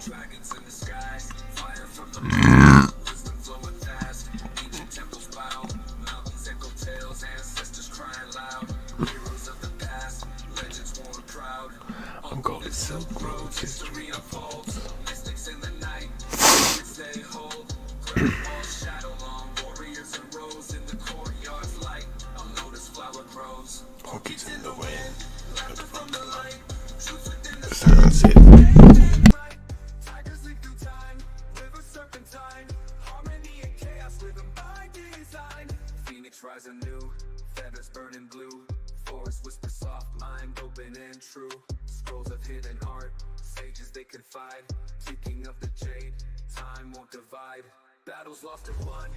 I'm going Silk Road, history unfolds. Mystics in the night, stay whole. Great walls shadow long, warriors and rose in the courtyard's light. I'll notice flower grows. Orchids in the wind, laughter from the light. Truth within the sunset. Tigers leap through time, river serpentine. Harmony and chaos living by design. Phoenix rise anew, feathers burning blue. Forest whisper soft, mind open and true. Scrolls of hidden art, sages they confide. Speaking of the jade, time won't divide. Battles lost and won,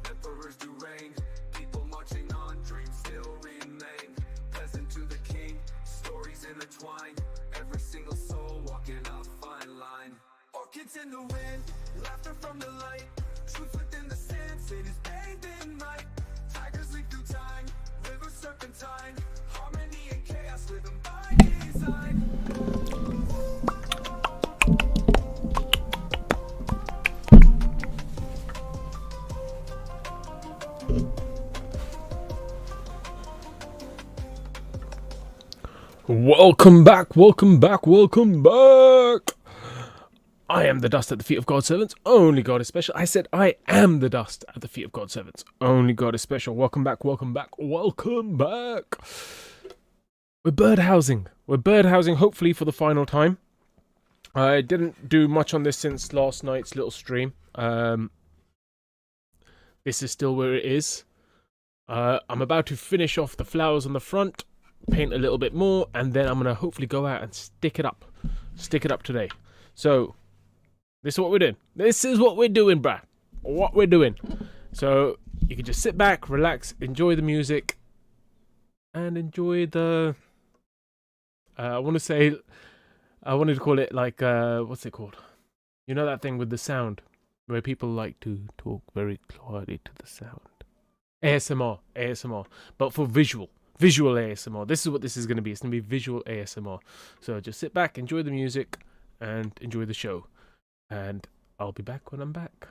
emperors do reign. People marching on, dreams still remain. Peasant to the king, stories intertwined. Every single soul walking a fine line. Orchids in the wind, laughter from the light. Truth within the sense, it is bathed in light. Tigers leap through time, river serpentine. Harmony and chaos living by design. Welcome back, welcome back, welcome back. I am the dust at the feet of God's servants. Only God is special. I said I am the dust at the feet of God's servants. Only God is special. Welcome back, welcome back, welcome back. We're birdhousing hopefully for the final time. I didn't do much on this since last night's little stream. This is still where it is. I'm about to finish off the flowers on the front, paint a little bit more, and then I'm going to hopefully go out and stick it up today. So this is what we're doing. This is what we're doing, bruh. What we're doing. So you can just sit back, relax, enjoy the music, and enjoy the I wanted to call it like what's it called? You know that thing with the sound where people like to talk very quietly to the sound. ASMR, but for visual ASMR. This is what this is going to be. It's going to be visual ASMR. So just sit back, enjoy the music, and enjoy the show. And I'll be back when I'm back.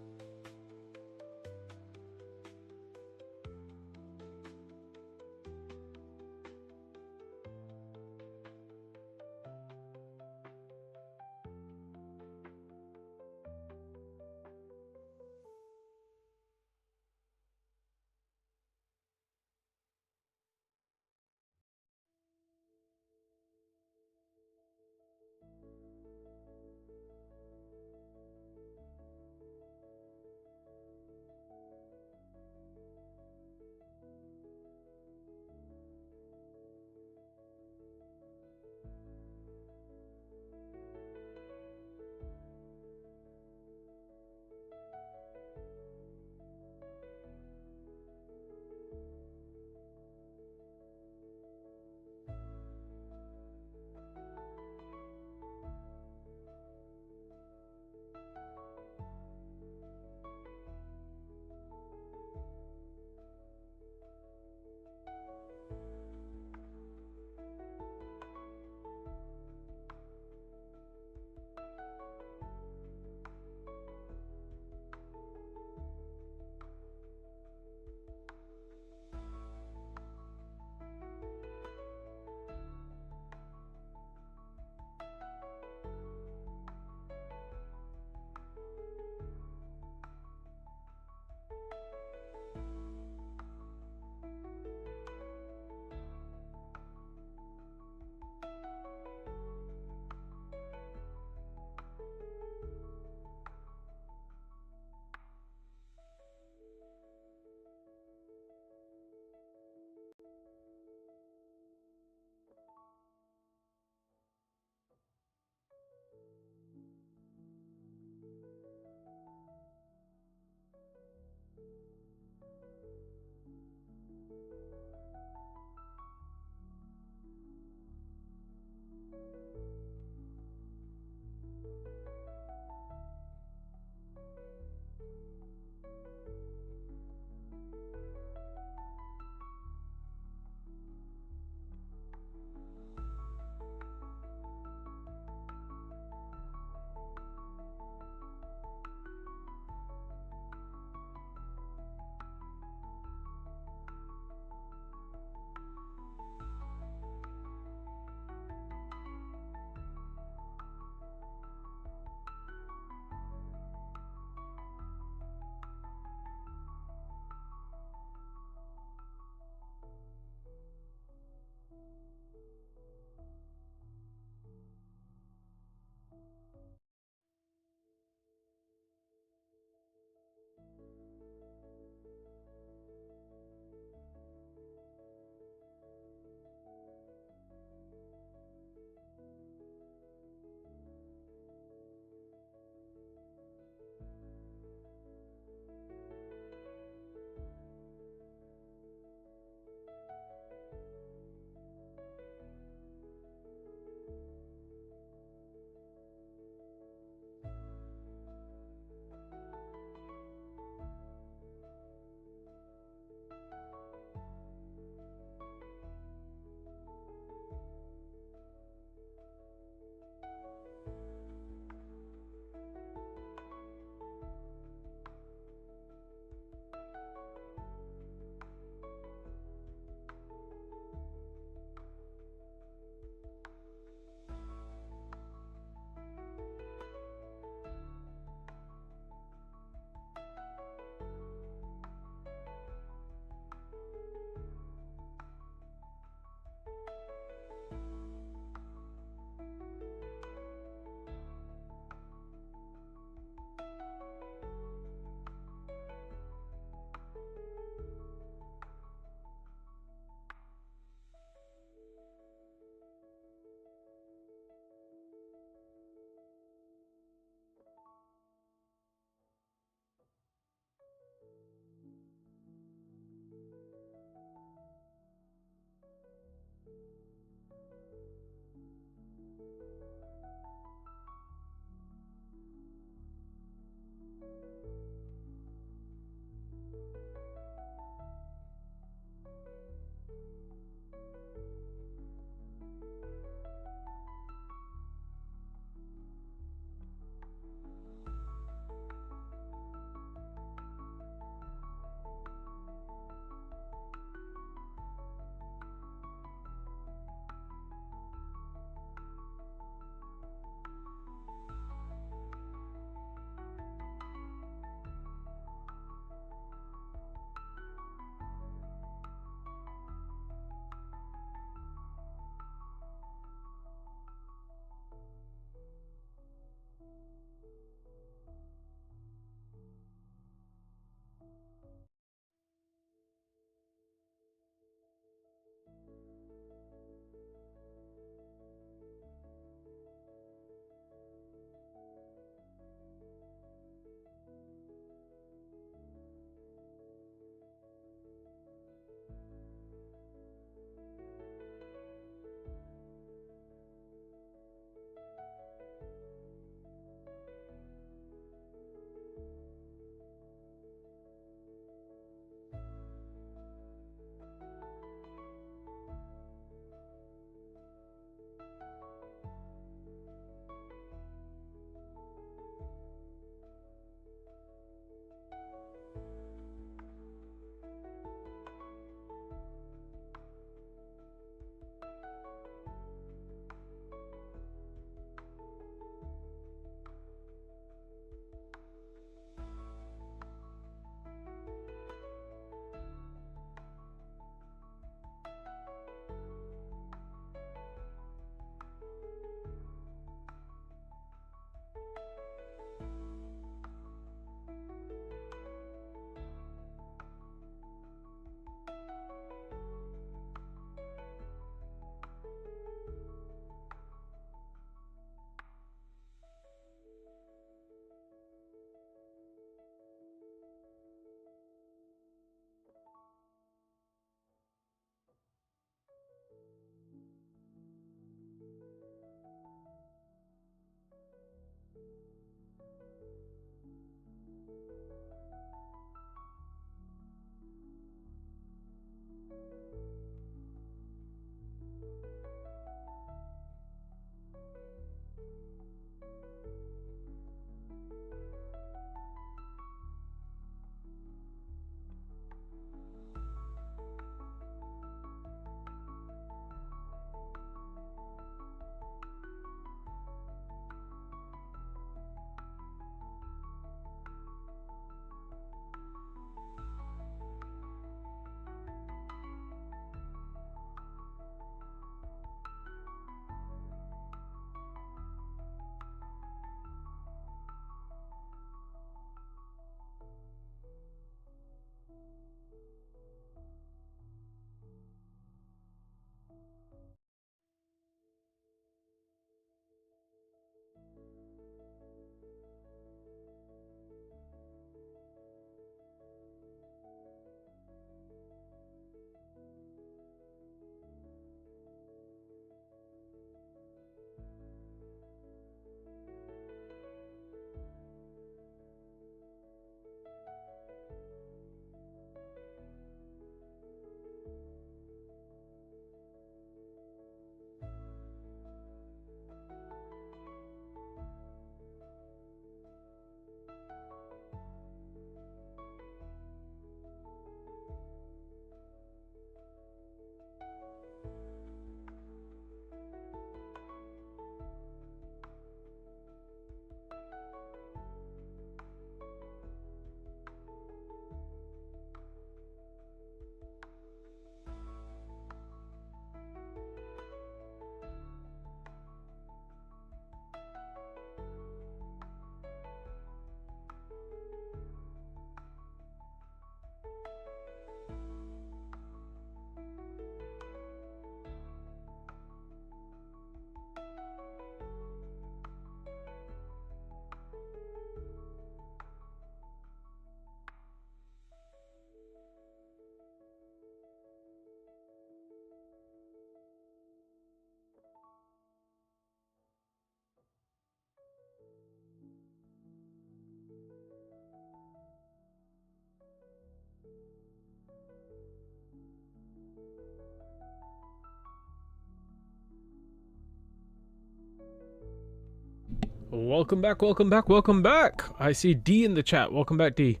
Welcome back, welcome back, welcome back. I see D in the chat. Welcome back, D.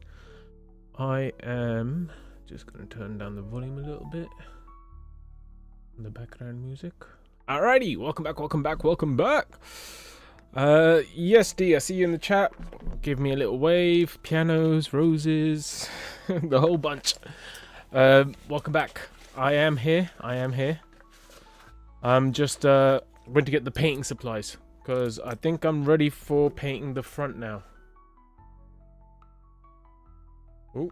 I am just going to turn down the volume a little bit. The background music. Alrighty, welcome back, welcome back, welcome back. Yes, D, I see you in the chat. Give me a little wave. Pianos, roses, the whole bunch. Welcome back. I am here. I'm just going to get the painting supplies because I think I'm ready for painting the front now. Oh,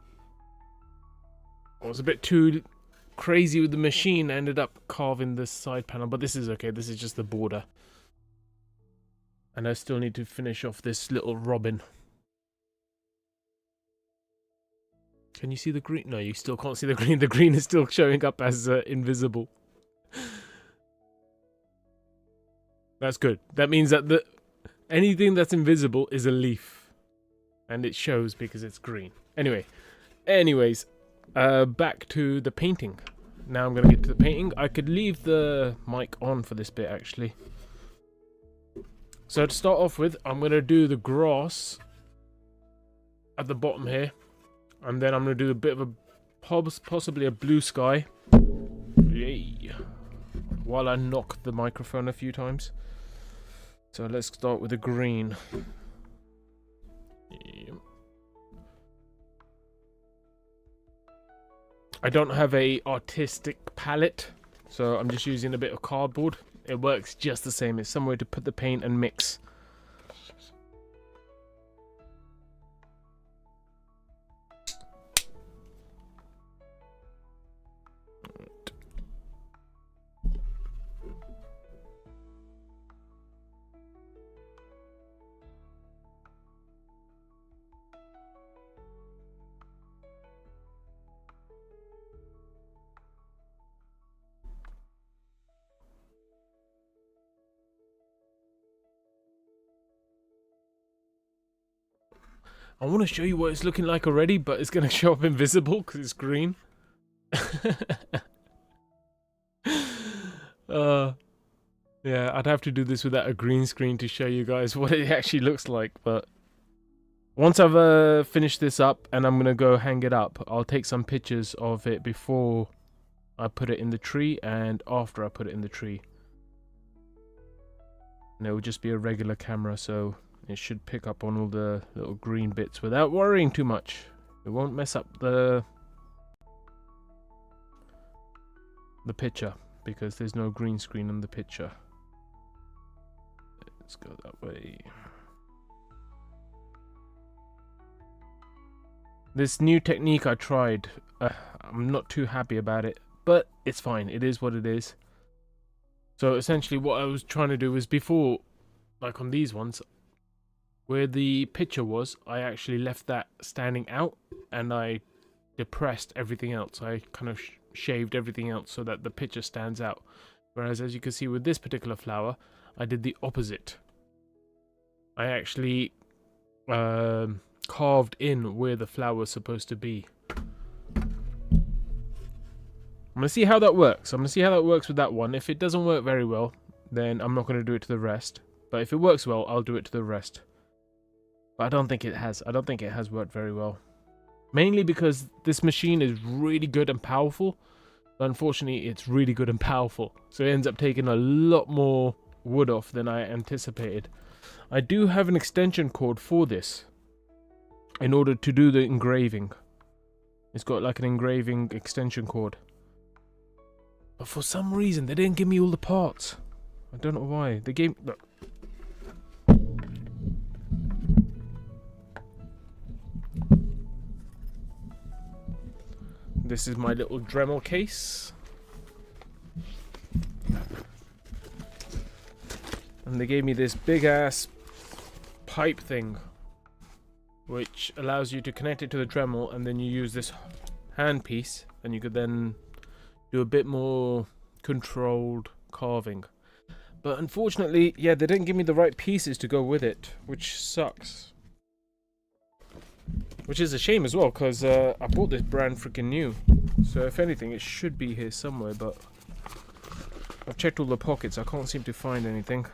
I was a bit too crazy with the machine. I ended up carving the side panel, but this is okay. This is just the border. And I still need to finish off this little robin. Can you see the green? No, you still can't see the green. The green is still showing up as invisible. That's good. That means that anything that's invisible is a leaf. And it shows because it's green. Anyways, back to the painting. Now I'm going to get to the painting. I could leave the mic on for this bit, actually. So to start off with, I'm going to do the grass at the bottom here. And then I'm going to do a bit of a, possibly a blue sky. Yay. While I knock the microphone a few times. So let's start with the green. Yep. I don't have a artistic palette, so I'm just using a bit of cardboard. It works just the same. It's somewhere to put the paint and mix. I want to show you what it's looking like already, but it's going to show up invisible because it's green. Yeah, I'd have to do this without a green screen to show you guys what it actually looks like. But once I've finished this up and I'm going to go hang it up, I'll take some pictures of it before I put it in the tree and after I put it in the tree. And it will just be a regular camera, so it should pick up on all the little green bits without worrying too much. It won't mess up the picture because there's no green screen on the picture. Let's go that way. This new technique I tried, I'm not too happy about it, but it's fine. It is what it is. So essentially what I was trying to do was before, like on these ones, where the picture was, I actually left that standing out and I depressed everything else. I kind of shaved everything else so that the picture stands out. Whereas as you can see with this particular flower, I did the opposite. I actually carved in where the flower was supposed to be. I'm going to see how that works. I'm going to see how that works with that one. If it doesn't work very well, then I'm not going to do it to the rest. But if it works well, I'll do it to the rest. But I don't think it has. I don't think it has worked very well. Mainly because this machine is really good and powerful. But unfortunately, it's really good and powerful. So it ends up taking a lot more wood off than I anticipated. I do have an extension cord for this. In order to do the engraving. It's got like an engraving extension cord. But for some reason, they didn't give me all the parts. I don't know why. They gave... Look. This is my little Dremel case. And they gave me this big ass pipe thing, which allows you to connect it to the Dremel, and then you use this handpiece, and you could then do a bit more controlled carving. But unfortunately, yeah, they didn't give me the right pieces to go with it, which sucks. Which is a shame as well, because I bought this brand freaking new. So if anything, it should be here somewhere, but I've checked all the pockets. I can't seem to find anything.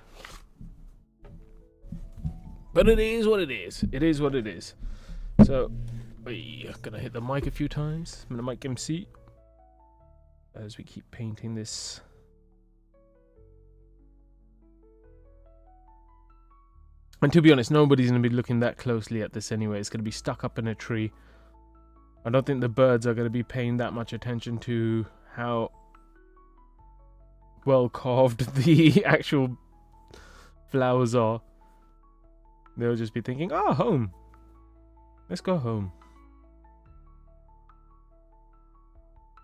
But it is what it is. It is what it is. So, we're gonna hit the mic a few times. I'm gonna mic MC as we keep painting this. And to be honest, nobody's gonna be looking that closely at this anyway. It's gonna be stuck up in a tree. I don't think the birds are gonna be paying that much attention to how well carved the actual flowers are. They'll just be thinking, oh, home. Let's go home.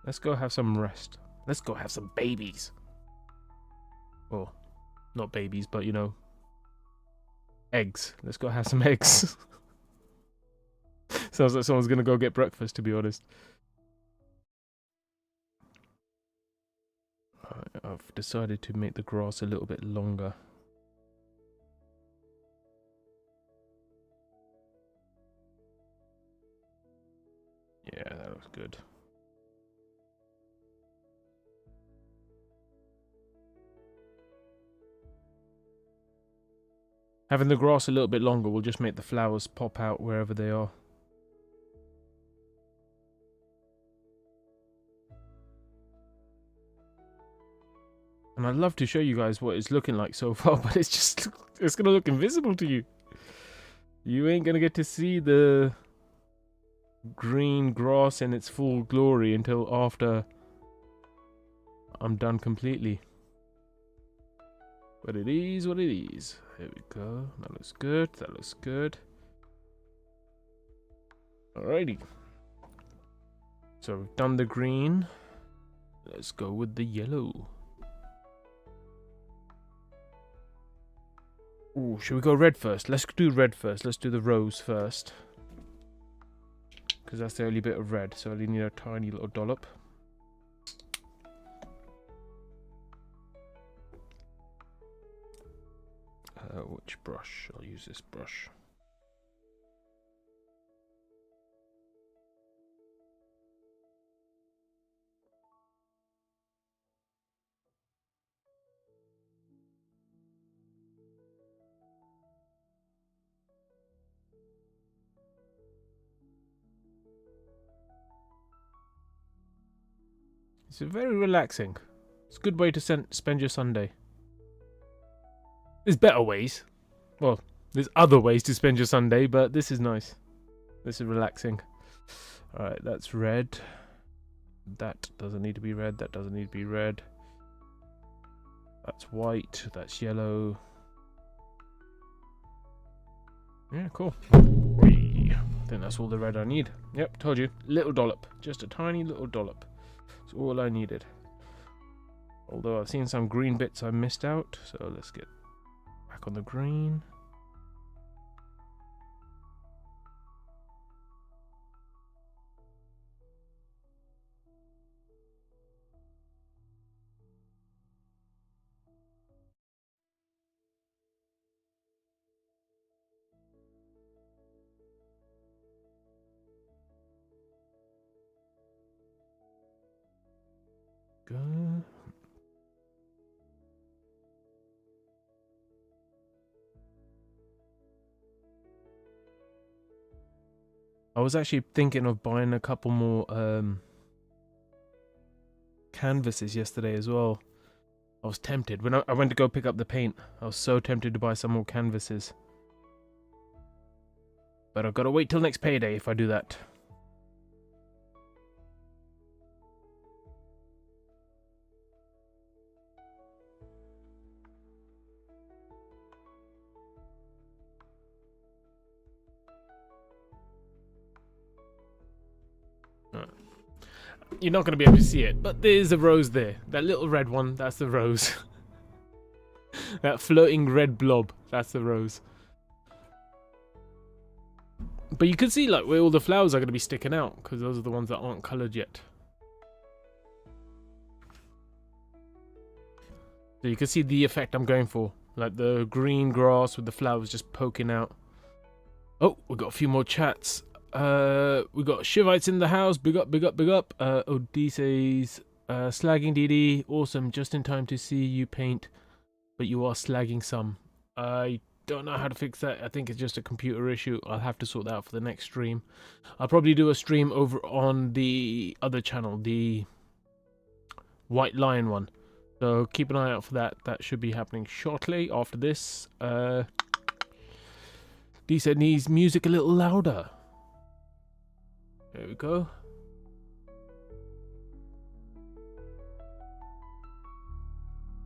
Let's go have some rest. Let's go have some babies. Or, not babies, but you know, eggs. Let's go have some eggs. Sounds like someone's gonna go get breakfast, to be honest. I've decided to make the grass a little bit longer. Yeah, that looks good. Having the grass a little bit longer will just make the flowers pop out wherever they are. And I'd love to show you guys what it's looking like so far, but it's gonna look invisible to you. You ain't gonna get to see the green grass in its full glory until after I'm done completely. But it is what it is. There we go. That looks good. That looks good. Alrighty. So we've done the green. Let's go with the yellow. Ooh, should we go red first? Let's do red first. Let's do the rose first. Because that's the only bit of red. So I only need a tiny little dollop. Which brush? I'll use this brush. It's very relaxing. It's a good way to spend your Sunday. There's better ways. Well, there's other ways to spend your Sunday, but this is nice. This is relaxing. Alright, that's red. That doesn't need to be red. That doesn't need to be red. That's white. That's yellow. Yeah, cool. I think that's all the red I need. Yep, told you. Little dollop. Just a tiny little dollop. That's all I needed. Although I've seen some green bits I missed out, so let's get back on the green. Go. I was actually thinking of buying a couple more canvases yesterday as well. I was tempted. When I went to go pick up the paint, I was so tempted to buy some more canvases. But I've got to wait till next payday if I do that. You're not going to be able to see it, but there's a rose there. That little red one, that's the rose. That floating red blob, that's the rose. But you can see like where all the flowers are going to be sticking out, because those are the ones that aren't coloured yet. So you can see the effect I'm going for. Like the green grass with the flowers just poking out. Oh, we've got a few more chats. We got Shivites in the house. Big up, big up, big up. Odysseus, slagging DD. Awesome. Just in time to see you paint, but you are slagging some. I don't know how to fix that. I think it's just a computer issue. I'll have to sort that out for the next stream. I'll probably do a stream over on the other channel, the White Lion one. So keep an eye out for that. That should be happening shortly after this. D said needs music a little louder. There we go.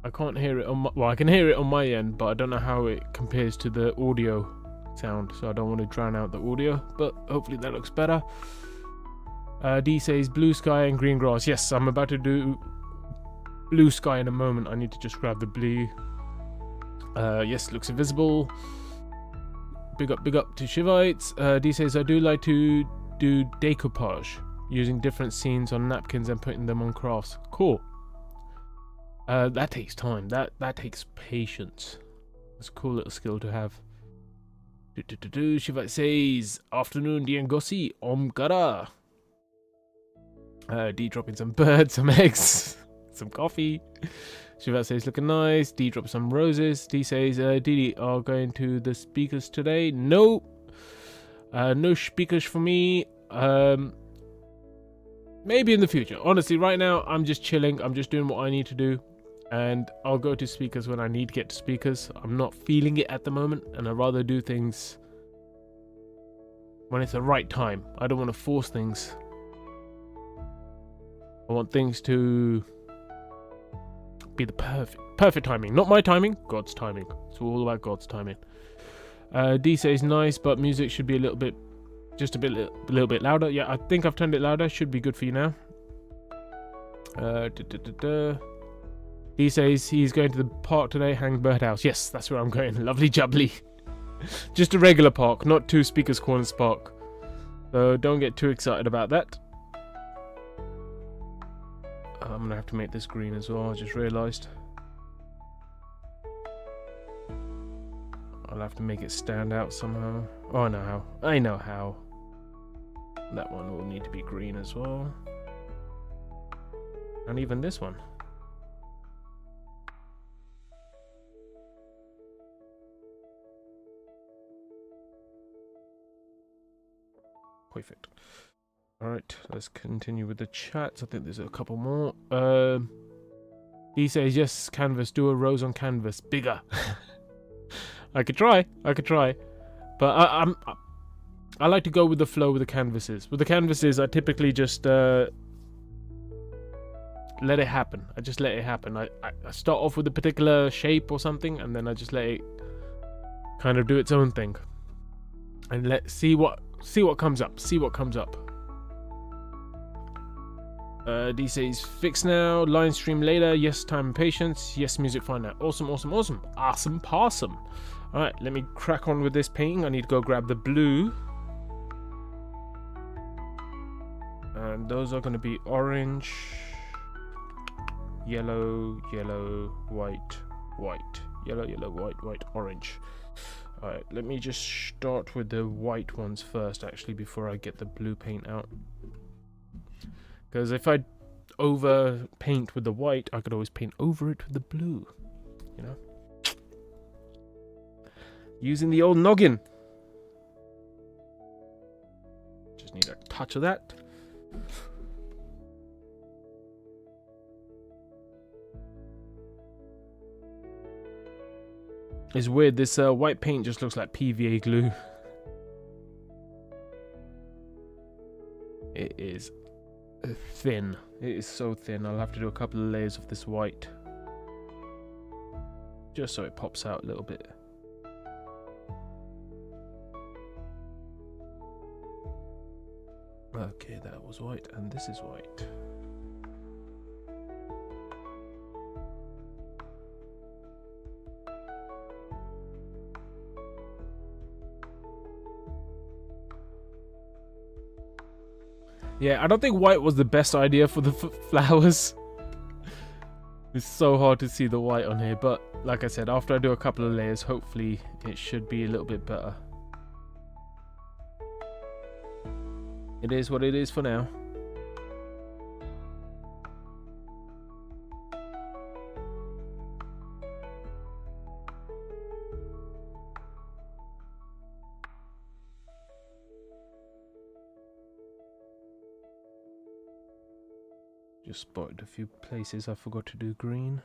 I can't hear it on my, well, I can hear it on my end, but I don't know how it compares to the audio sound, so I don't want to drown out the audio, but hopefully that looks better. D says blue sky and green grass. Yes, I'm about to do blue sky in a moment. I need to just grab the blue. Yes, looks invisible. Big up to Shivites. D says I do like to do decoupage, using different scenes on napkins and putting them on crafts. Cool. That takes time. That takes patience. That's a cool little skill to have. Shivite says afternoon Diengosi Omkara. D dropping some birds, some eggs, some coffee. Shivat says looking nice. D drops some roses. D says Didi are going to the speakers today. No. No speakers for me. Maybe in the future. Honestly, right now I'm just chilling. I'm just doing what I need to do. And I'll go to speakers when I need to get to speakers. I'm not feeling it at the moment, and I'd rather do things when it's the right time. I don't want to force things. I want things to be the perfect timing. Not my timing, God's timing. It's all about God's timing. D says nice, but music should be a little bit louder. Yeah, I think I've turned it louder. Should be good for you now. He says he's going to the park today, hang birdhouse. Yes, that's where I'm going. Lovely jubbly. Just a regular park, not two Speakers Corners park. So don't get too excited about that. I'm going to have to make this green as well, I just realised. I'll have to make it stand out somehow. Oh, I know how. I know how. That one will need to be green as well. And even this one. Perfect. Alright, let's continue with the chats. I think there's a couple more. He says, yes, canvas, do a rose on canvas. Bigger. I could try. But I like to go with the flow with the canvases. With the canvases, I typically just let it happen. I just let it happen. I start off with a particular shape or something, and then I just let it kind of do its own thing. And let's see what comes up. D says fix now, line stream later, yes time and patience, yes music fine now. Awesome. Possum. Alright, let me crack on with this painting. I need to go grab the blue. And those are going to be orange, yellow, white. Yellow, white, orange. Alright, let me just start with the white ones first, actually, before I get the blue paint out. Because if I over paint with the white, I could always paint over it with the blue. You know? Using the old noggin. Just need a touch of that. It's weird, this white paint just looks like PVA glue. It is thin. It is so thin. I'll have to do a couple of layers of this white. Just so it pops out a little bit. Okay, that was white, and this is white. Yeah, I don't think white was the best idea for the flowers. It's so hard to see the white on here, but like I said, after I do a couple of layers, hopefully it should be a little bit better. It is what it is for now. Just spotted a few places I forgot to do green.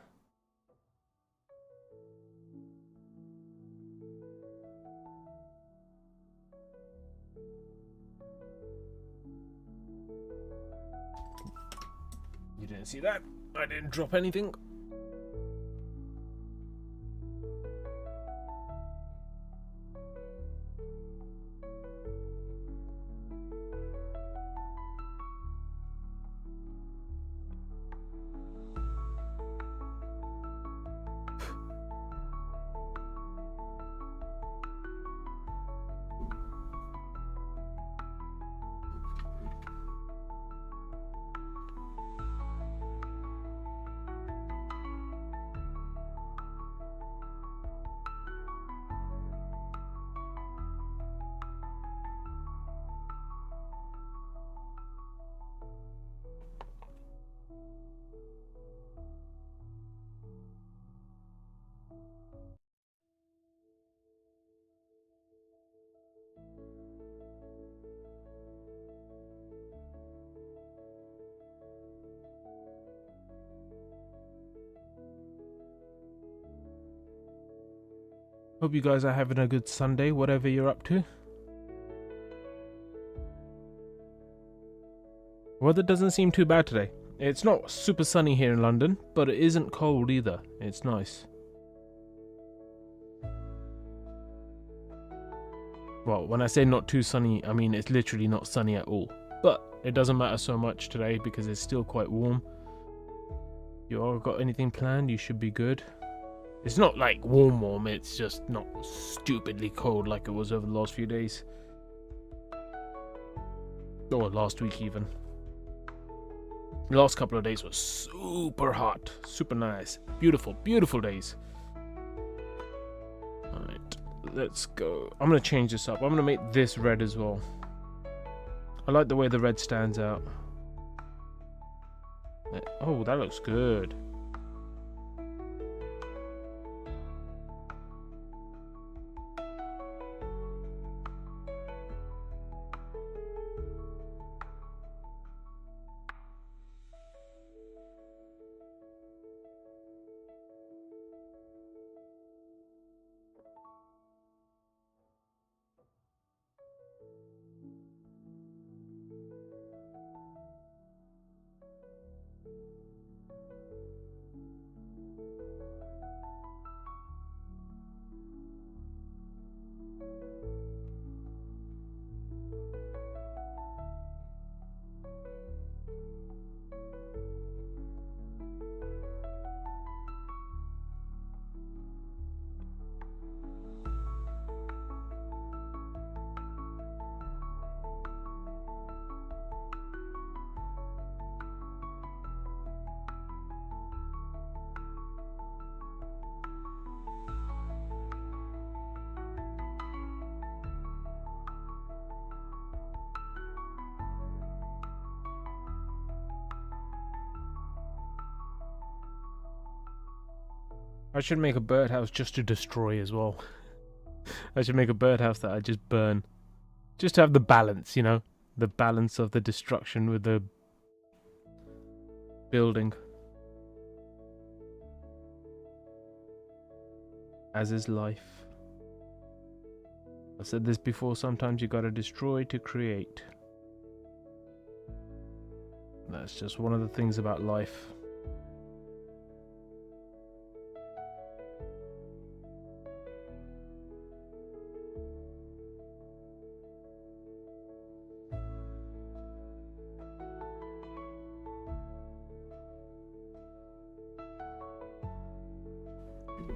You didn't see that? I didn't drop anything. Hope you guys are having a good Sunday, whatever you're up to. Weather doesn't seem too bad today. It's not super sunny here in London, but it isn't cold either. It's nice. Well, when I say not too sunny, I mean it's literally not sunny at all. But it doesn't matter so much today because it's still quite warm. You all got anything planned? You should be good. It's not like warm, it's just not stupidly cold like it was over the last few days. Or last week even. The last couple of days was super hot, super nice. Beautiful, beautiful days. Alright, let's go. I'm going to change this up. I'm going to make this red as well. I like the way the red stands out. Oh, that looks good. I should make a birdhouse just to destroy as well. I should make a birdhouse that I just burn. Just to have the balance, you know? The balance of the destruction with the building. As is life. I've said this before, sometimes you gotta destroy to create. That's just one of the things about life.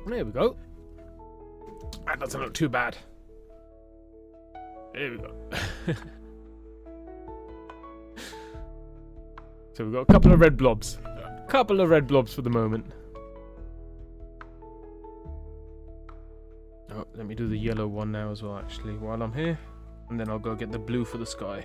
There we go. That doesn't look too bad. There we go. So we've got a couple of red blobs. A couple of red blobs for the moment. Oh, let me do the yellow one now as well, actually, while I'm here. And then I'll go get the blue for the sky.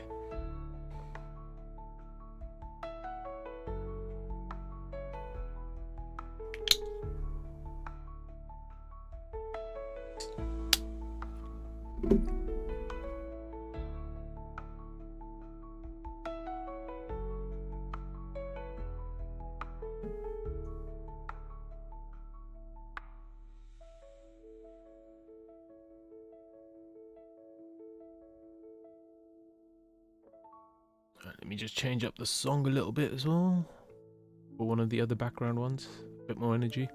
Let me just change up the song a little bit as well. For one of the other background ones. A bit more energy.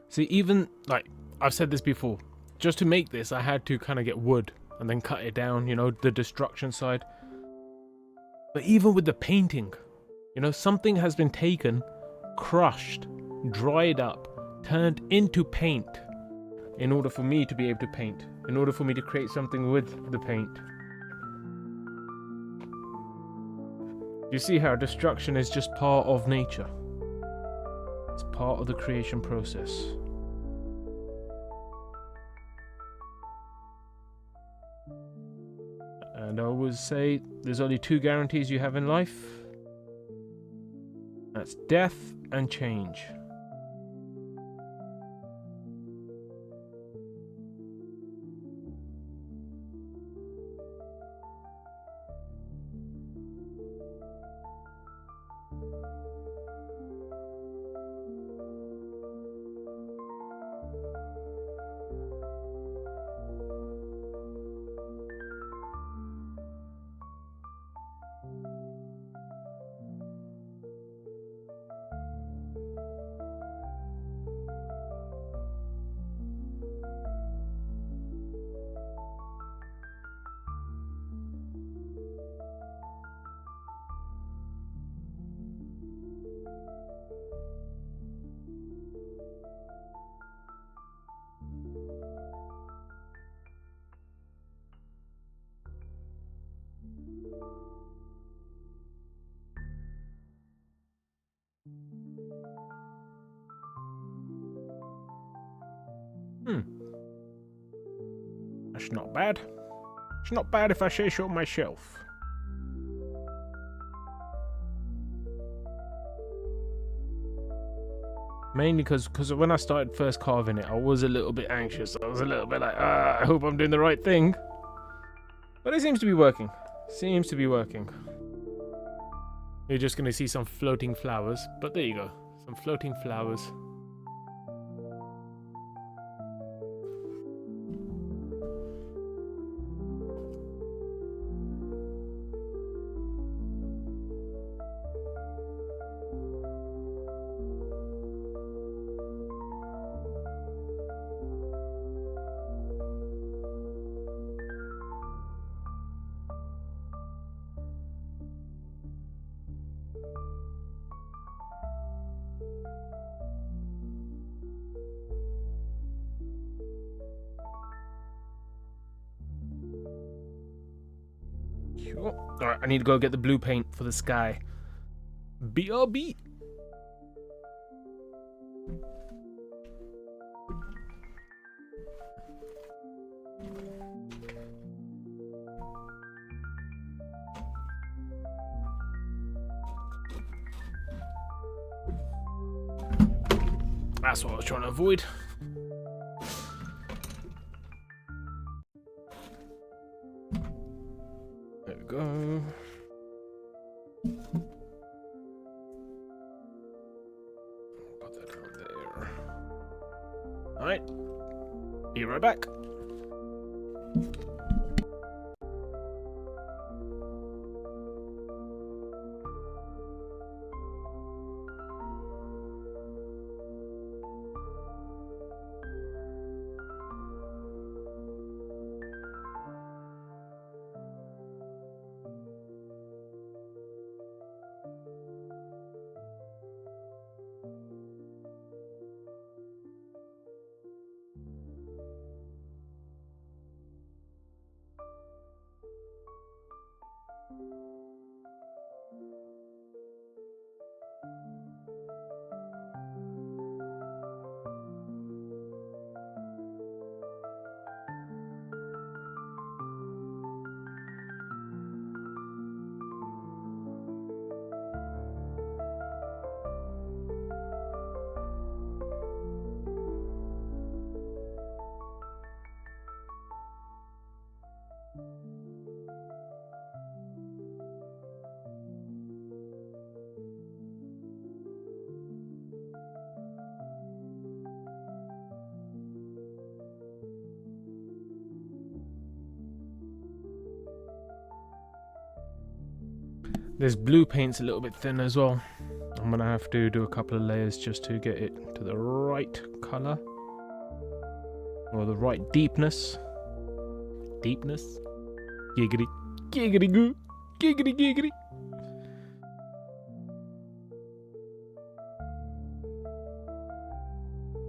See, even, like, I've said this before, just to make this, I had to kind of get wood and then cut it down, you know, the destruction side. But even with the painting, you know, something has been taken, crushed, dried up, turned into paint in order for me to be able to paint, in order for me to create something with the paint. You see how destruction is just part of nature. It's part of the creation process. And I always say there's only two guarantees you have in life. That's death and change. That's not bad. It's not bad if I say so myself. Mainly because when I started first carving it, I was a little bit anxious. I was a little bit like, I hope I'm doing the right thing. But it seems to be working. Seems to be working. You're just going to see some floating flowers. But there you go. Some floating flowers. Alright, I need to go get the blue paint for the sky. BRB! That's what I was trying to avoid. There we go. Put that out there. Alright. Be right back. This blue paint's a little bit thin as well. I'm gonna have to do a couple of layers just to get it to the right color. Or the right deepness. Deepness? Giggity. Giggity goo. Giggity giggity.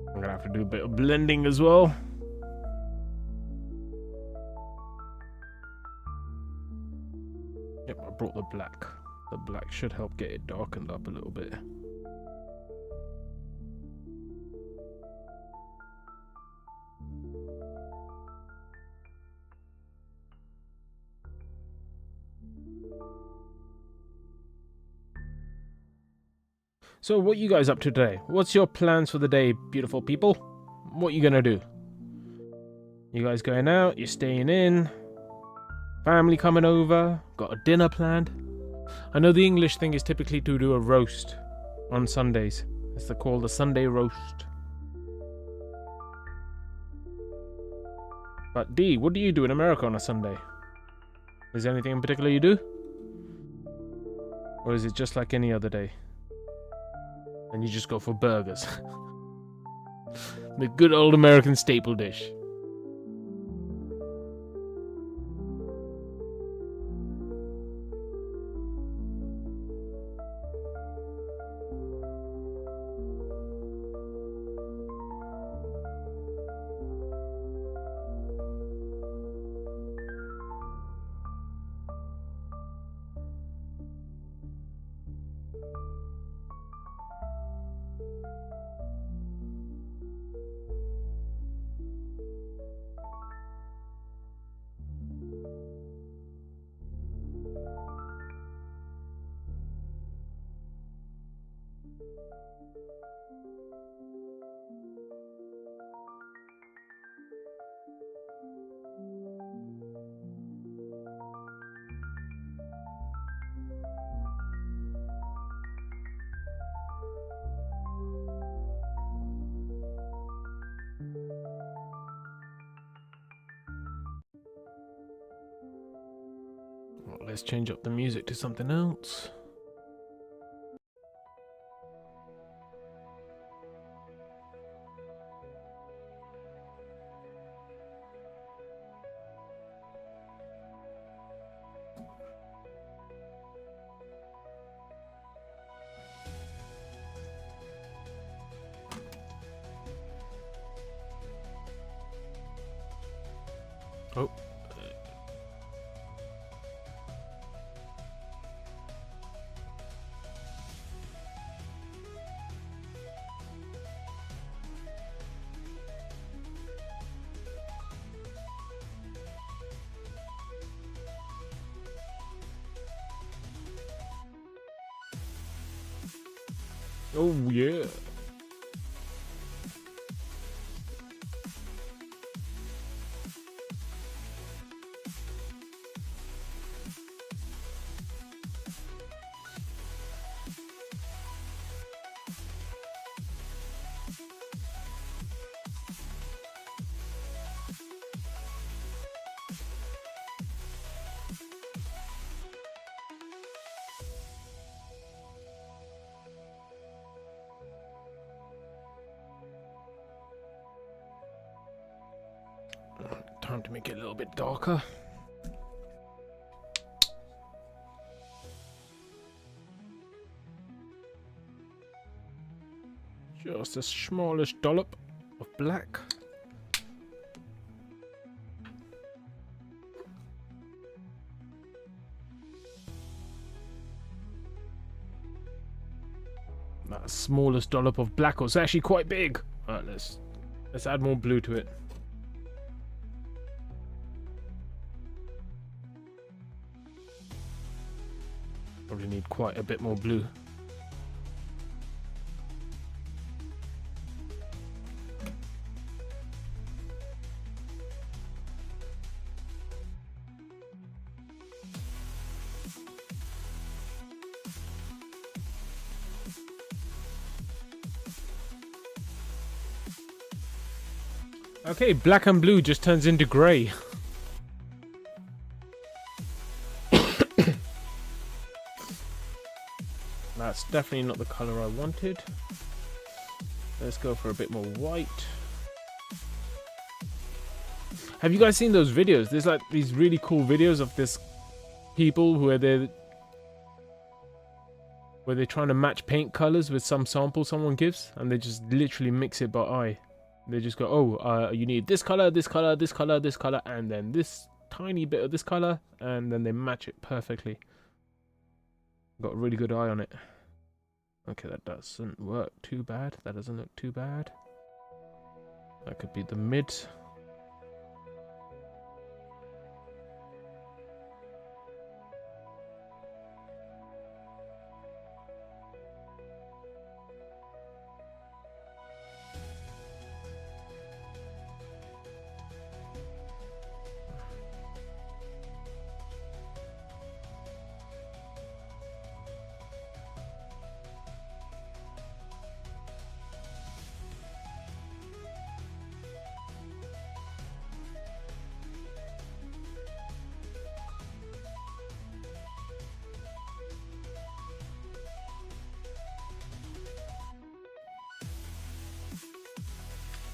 I'm gonna have to do a bit of blending as well. Yep, I brought the black. The black should help get it darkened up a little bit. So what you guys up to today? What's your plans for the day, beautiful people? What you gonna do? You guys going out? You staying in? Family coming over? Got a dinner planned? I know the English thing is typically to do a roast on Sundays. It's called the Sunday roast. But D, what do you do in America on a Sunday? Is there anything in particular you do? Or is it just like any other day? And you just go for burgers. The good old American staple dish. Well, let's change up the music to something else. Oh. Oh yeah. Time to make it a little bit darker. Just the smallest dollop of black. That smallest dollop of black was actually quite big. Alright, let's add more blue to it. Probably need quite a bit more blue. Okay, black and blue just turns into grey. definitely not the color I wanted. Let's go for a bit more white. Have you guys seen those videos? There's like these really cool videos of this people where they're trying to match paint colors with some sample someone gives, and they just literally mix it by eye. They just go, oh, you need this color, this color, this color, this color, and then this tiny bit of this color, and then they match it perfectly. Got a really good eye on it. Okay, that doesn't work too bad. That doesn't look too bad. That could be the mid.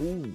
Ooh.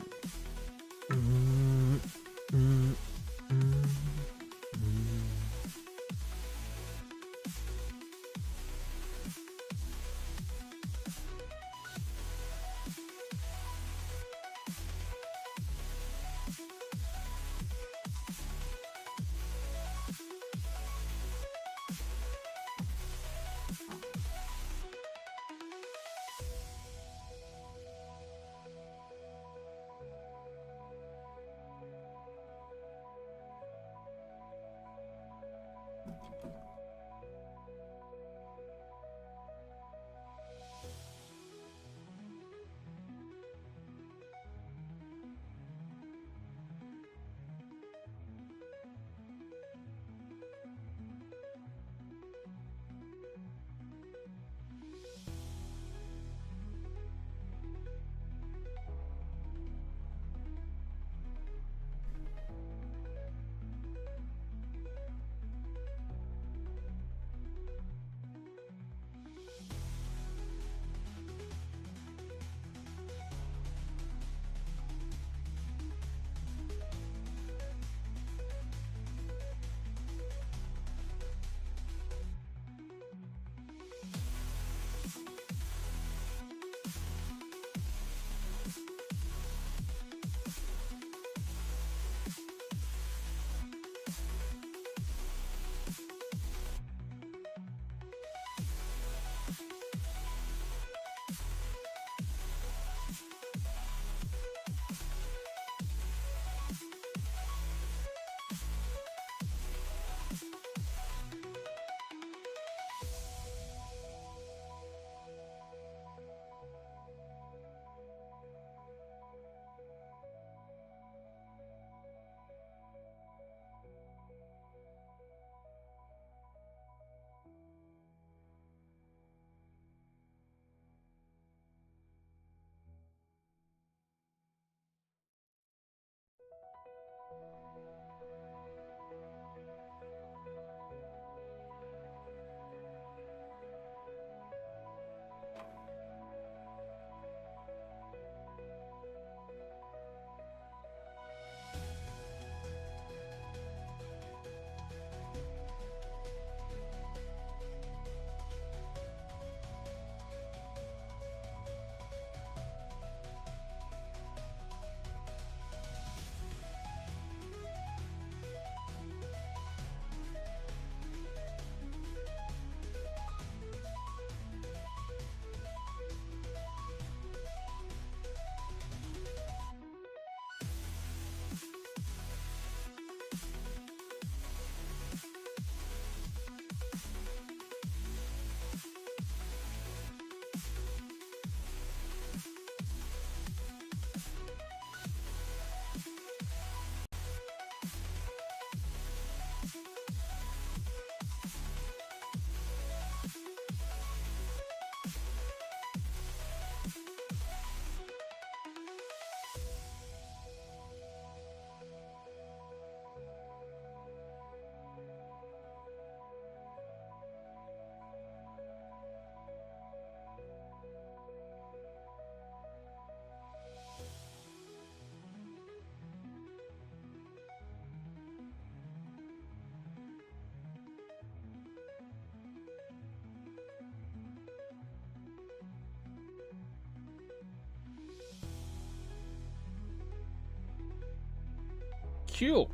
Cool.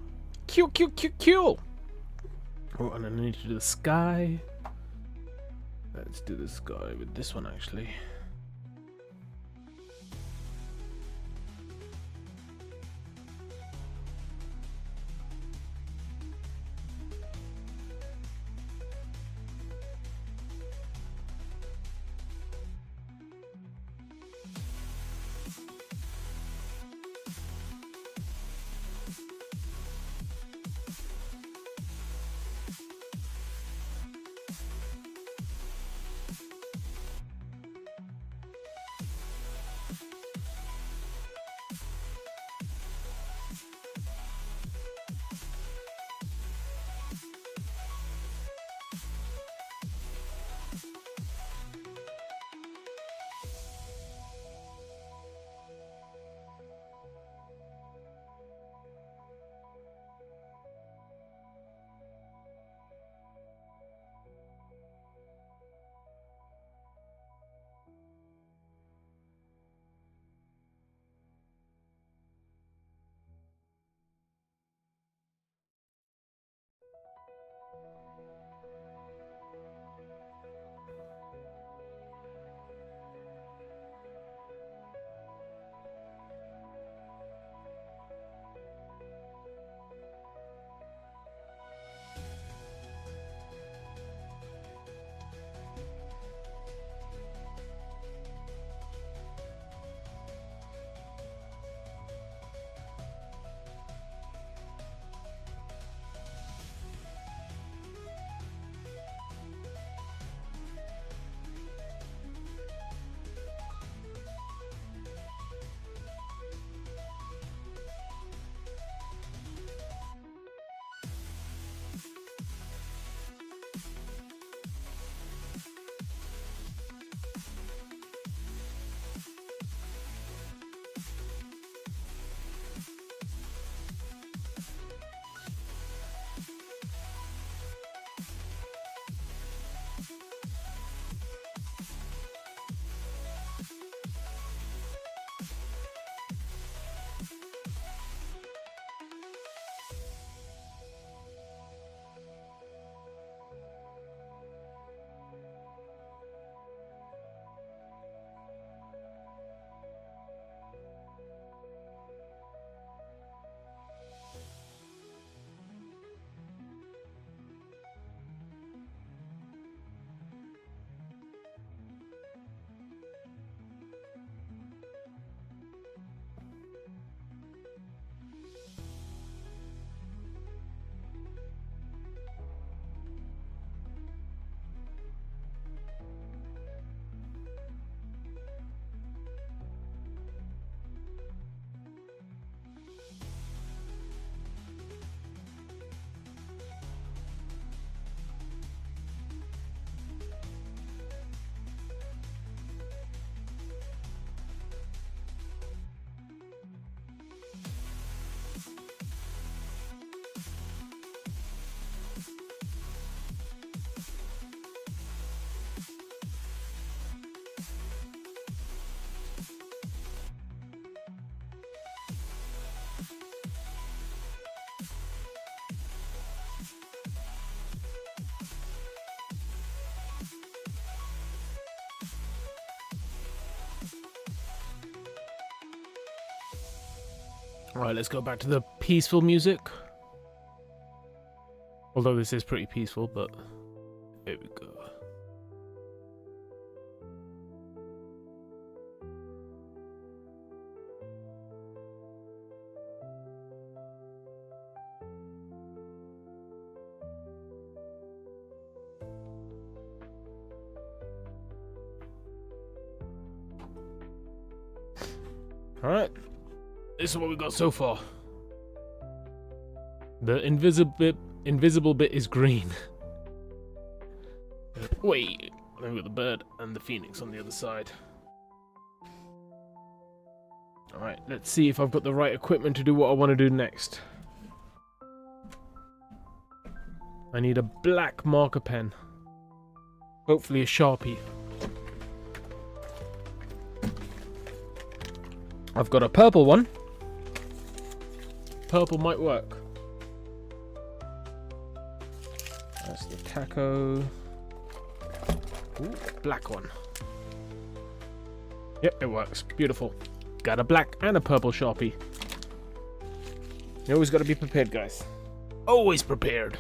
Cool. Oh, and I need to do the sky. Let's do the sky with this one, actually. Alright, let's go back to the peaceful music. Although this is pretty peaceful, but here we go. Alright, this is what we got so far. The invisible bit is green. Wait, then we got the bird and the phoenix on the other side. Alright, let's see if I've got the right equipment to do what I want to do next. I need a black marker pen. Hopefully a Sharpie. I've got a purple one. purple might work. That's the taco. Ooh, black one. Yep, it works. Beautiful. Got a black and a purple Sharpie. You always got to be prepared, guys. Always prepared.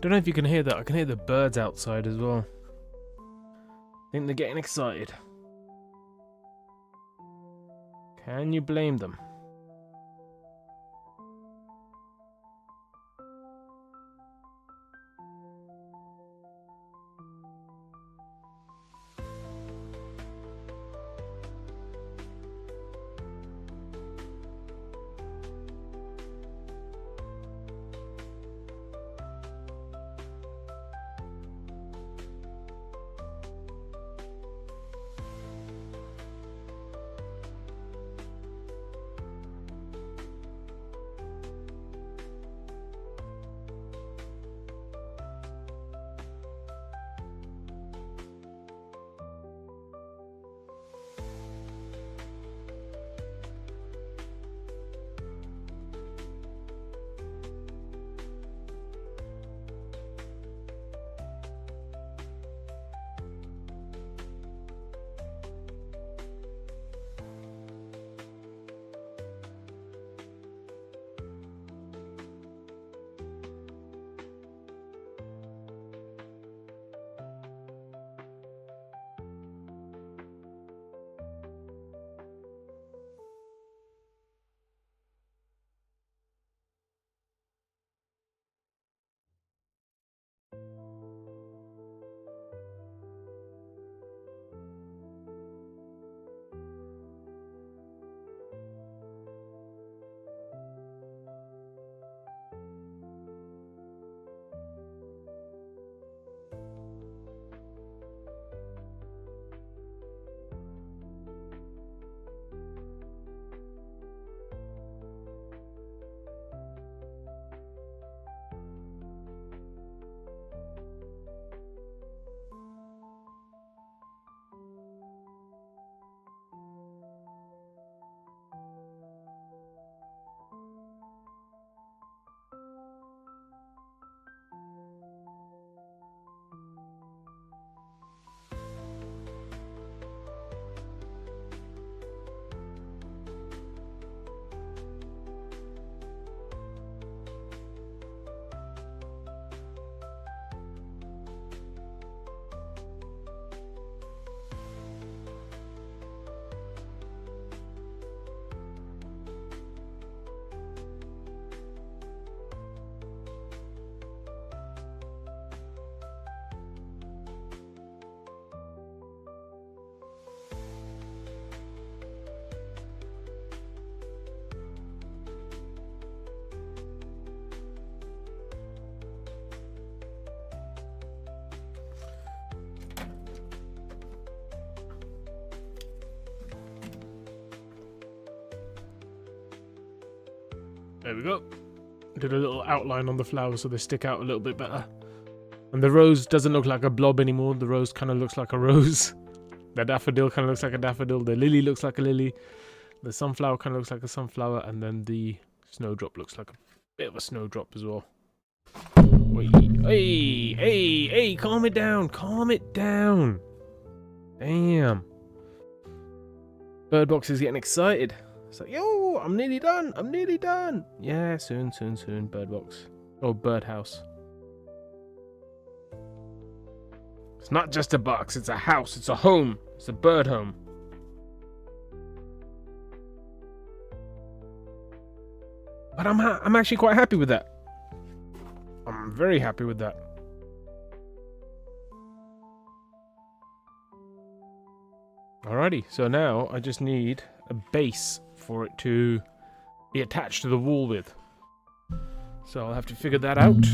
Don't know if you can hear that. I can hear the birds outside as well. I think they're getting excited. Can you blame them? There we go. Did a little outline on the flowers so they stick out a little bit better. And the rose doesn't look like a blob anymore. The rose kind of looks like a rose. The daffodil kind of looks like a daffodil. The lily looks like a lily. The sunflower kind of looks like a sunflower. And then the snowdrop looks like a Bit of a snowdrop as well. Wait, hey, calm it down, calm it down. Damn. Bird Box is getting excited. It's like, yo, I'm nearly done. Yeah, soon, Bird Box. Or Birdhouse. It's not just a box, it's a house, it's a home. It's a bird home. But I'm actually quite happy with that. I'm very happy with that. Alrighty, so now I just need a base for it to be attached to the wall with. So I'll have to figure that out.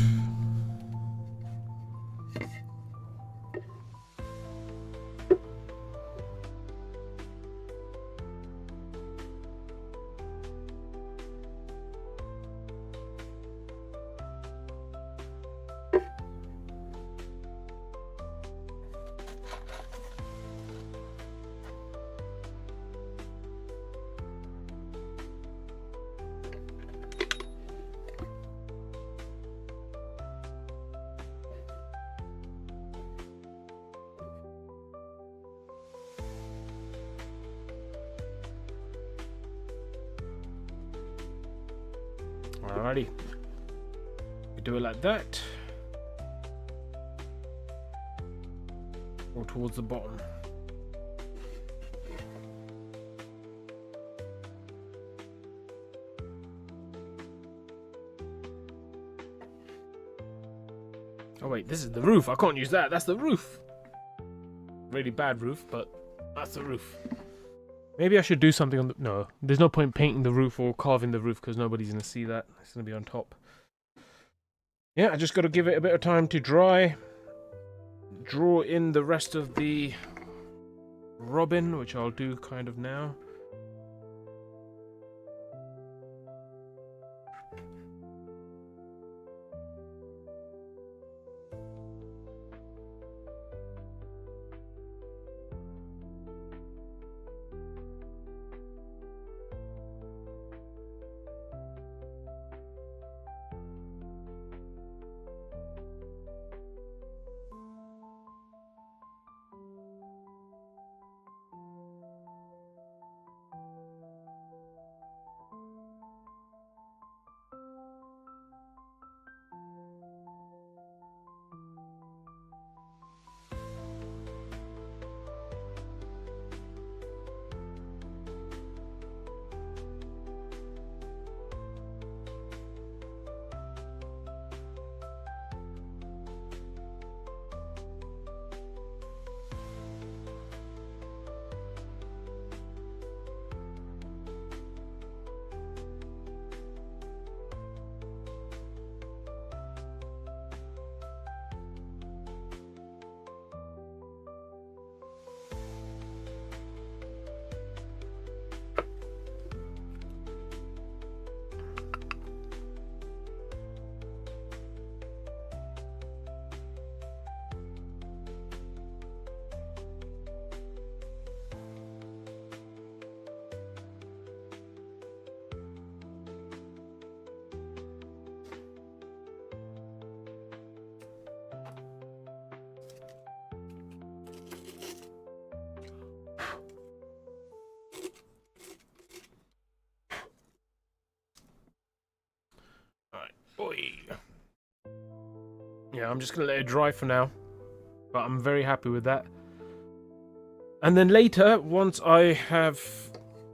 Alrighty, we do it like that, or towards the bottom. Oh wait, this is the roof. I can't use that. That's the roof. Really bad roof, but that's the roof. Maybe I should do something on the... No, there's no point painting the roof or carving the roof because nobody's going to see that. It's going to be on top. Yeah, I just got to give it a bit of time to dry. Draw in the rest of the robin, which I'll do kind of now. Yeah, I'm just going to let it dry for now. But I'm very happy with that. And then later, once I have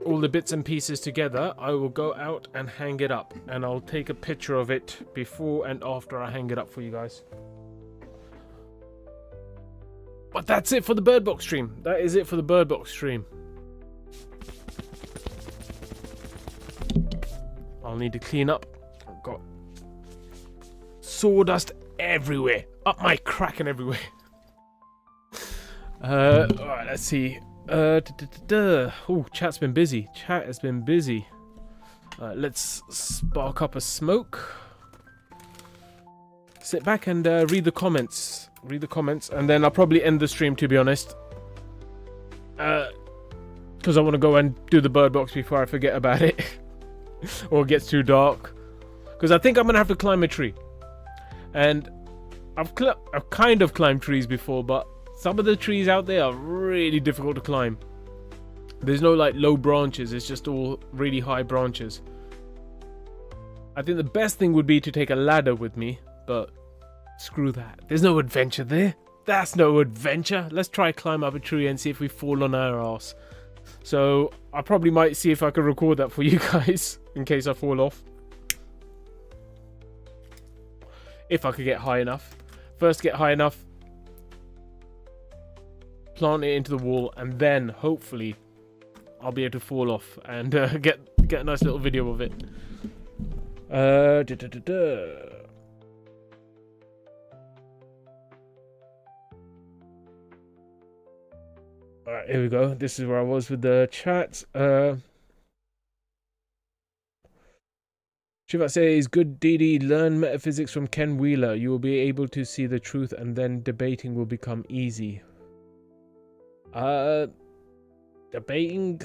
all the bits and pieces together, I will go out and hang it up. And I'll take a picture of it before and after I hang it up for you guys. But that's it for the Bird Box stream. That is it for the Bird Box stream. I'll need to clean up. I've got sawdust everywhere. Up my crack and everywhere. Alright, let's see. Oh, chat's been busy. Chat has been busy. Let's spark up a smoke. Sit back and read the comments. Read the comments, and then I'll probably end the stream, to be honest. Because I want to go and do the Bird Box before I forget about it. Or it gets too dark. because I think I'm gonna have to climb a tree. And I've kind of climbed trees before, but some of the trees out there are really difficult to climb. There's no like low branches, it's just all really high branches. I think the best thing would be to take a ladder with me, but screw that. There's no adventure there. That's no adventure. Let's try climb up a tree and see if we fall on our ass. So I probably might see if I can record that for you guys in case I fall off. If I could get high enough. First get high enough, plant it into the wall, and then hopefully I'll be able to fall off and get a nice little video of it. Alright, here we go. This is where I was with the chat. Shivat says, good DD, learn metaphysics from Ken Wheeler. You will be able to see the truth and then debating will become easy. Debating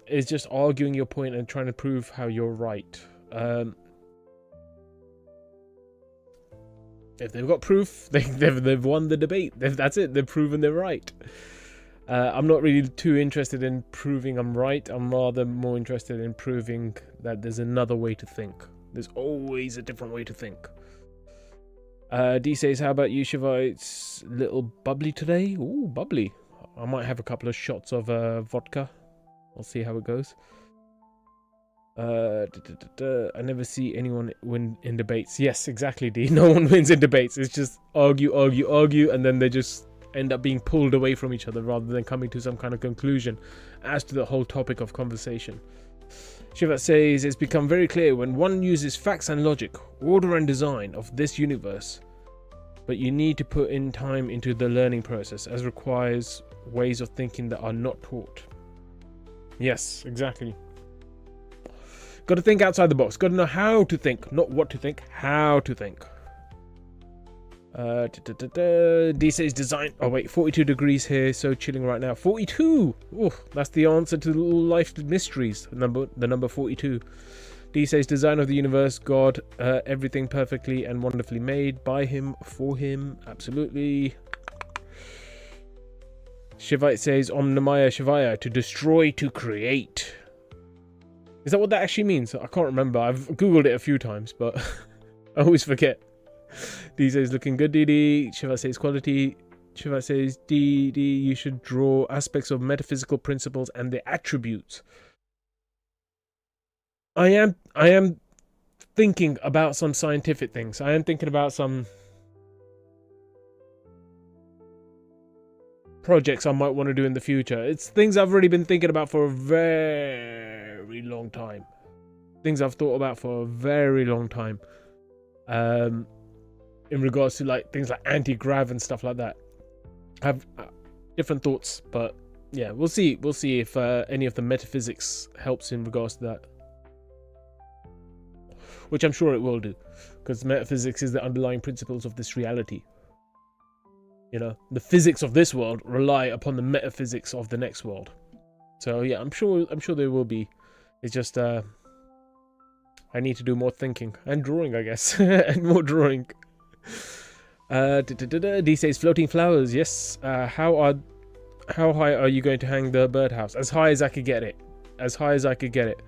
is just arguing your point and trying to prove how you're right. If they've got proof, they've won the debate. That's it. They've proven they're right. I'm not really too interested in proving I'm right. I'm rather more interested in proving that there's another way to think. There's always a different way to think. D says, how about you, Shiva? It's a little bubbly today. Ooh, bubbly. I might have a couple of shots of vodka. I'll see how it goes. I never see anyone win in debates. Yes, exactly, D. No one wins in debates. It's just argue, and then they just end up being pulled away from each other rather than coming to some kind of conclusion as to the whole topic of conversation. Shivat says, it's become very clear when one uses facts and logic, order and design of this universe, but you need to put in time into the learning process, as requires ways of thinking that are not taught. Yes, exactly. Got to think outside the box. Got to know how to think, not what to think, how to think. D says design. Oh wait, 42 degrees here, so chilling right now. 42. Oh, that's the answer to all life mysteries. The number 42. D says design of the universe, God, everything perfectly and wonderfully made by him, for him. Absolutely. Shivite says Om Namaya Shivaya, to destroy, to create. Is that what that actually means? I can't remember. I've googled it a few times, but I always forget. D says looking good, DD. Shiva says quality. Shiva says DD, you should draw aspects of metaphysical principles and their attributes. I am thinking about some scientific things. I am thinking about some projects I might want to do in the future. It's things I've already been thinking about for a very long time. Things I've thought about for a very long time. In regards to like things like anti-grav and stuff like that. I have different thoughts, but yeah, we'll see. We'll see if any of the metaphysics helps in regards to that. Which I'm sure it will do, because metaphysics is the underlying principles of this reality. You know, the physics of this world rely upon the metaphysics of the next world. So yeah, I'm sure there will be. It's just I need to do more thinking and drawing, I guess, and more drawing. D says floating flowers. Yes. How high are you going to hang the birdhouse? As high as I could get it. As high as I could get it.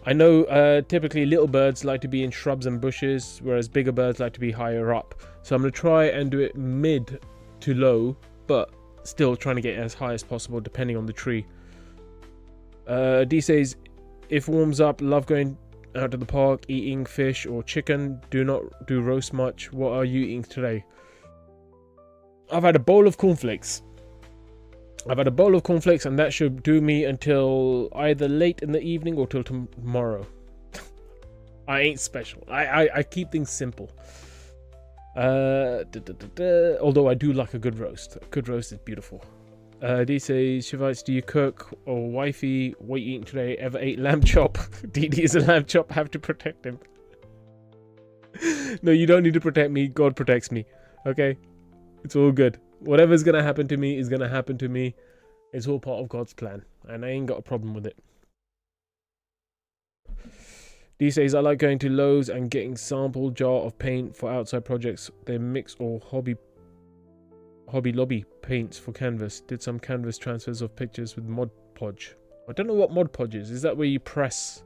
I know typically little birds like to be in shrubs and bushes, whereas bigger birds like to be higher up. So I'm going to try and do it mid to low, but still trying to get as high as possible depending on the tree. D says, if warms up, love going out to the park, eating fish or chicken. Do not do roast much. What are you eating today? I've had a bowl of cornflakes. And that should do me until either late in the evening or till tomorrow. I ain't special. I keep things simple. Although I do like a good roast. A good roast is beautiful. D says, Shivites, do you cook or wifey? What you eating today? Ever ate lamb chop? DD is a lamb chop. Have to protect him. No, you don't need to protect me. God protects me. Okay? It's all good. Whatever's going to happen to me is going to happen to me. It's all part of God's plan. And I ain't got a problem with it. D says, I like going to Lowe's and getting sample jar of paint for outside projects. They mix or Hobby Lobby paints for canvas. Did some canvas transfers of pictures with Mod Podge. I don't know what Mod Podge is. Is that where you press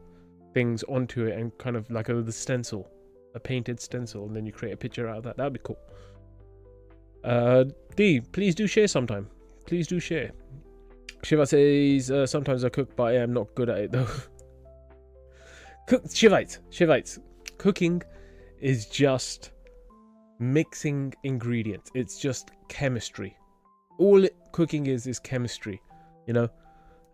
things onto it and kind of like the stencil, a painted stencil, and then you create a picture out of that? That'd be cool. D, please do share sometime. Please do share. Shiva says, sometimes I cook, but I am not good at it though. Shivites. Cooking is just mixing ingredients. It's just chemistry. All cooking is chemistry, you know.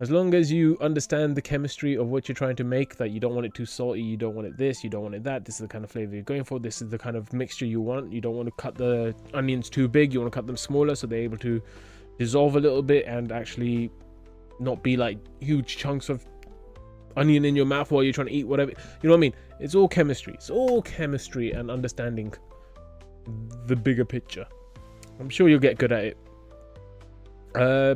As long as you understand the chemistry of what you're trying to make, that you don't want it too salty, you don't want it this, you don't want it that, this is the kind of flavor you're going for, this is the kind of mixture you want. You don't want to cut the onions too big, you want to cut them smaller so they're able to dissolve a little bit and actually not be like huge chunks of onion in your mouth while you're trying to eat whatever. You know what I mean? It's all chemistry. It's all chemistry and understanding the bigger picture. I'm sure you'll get good at it.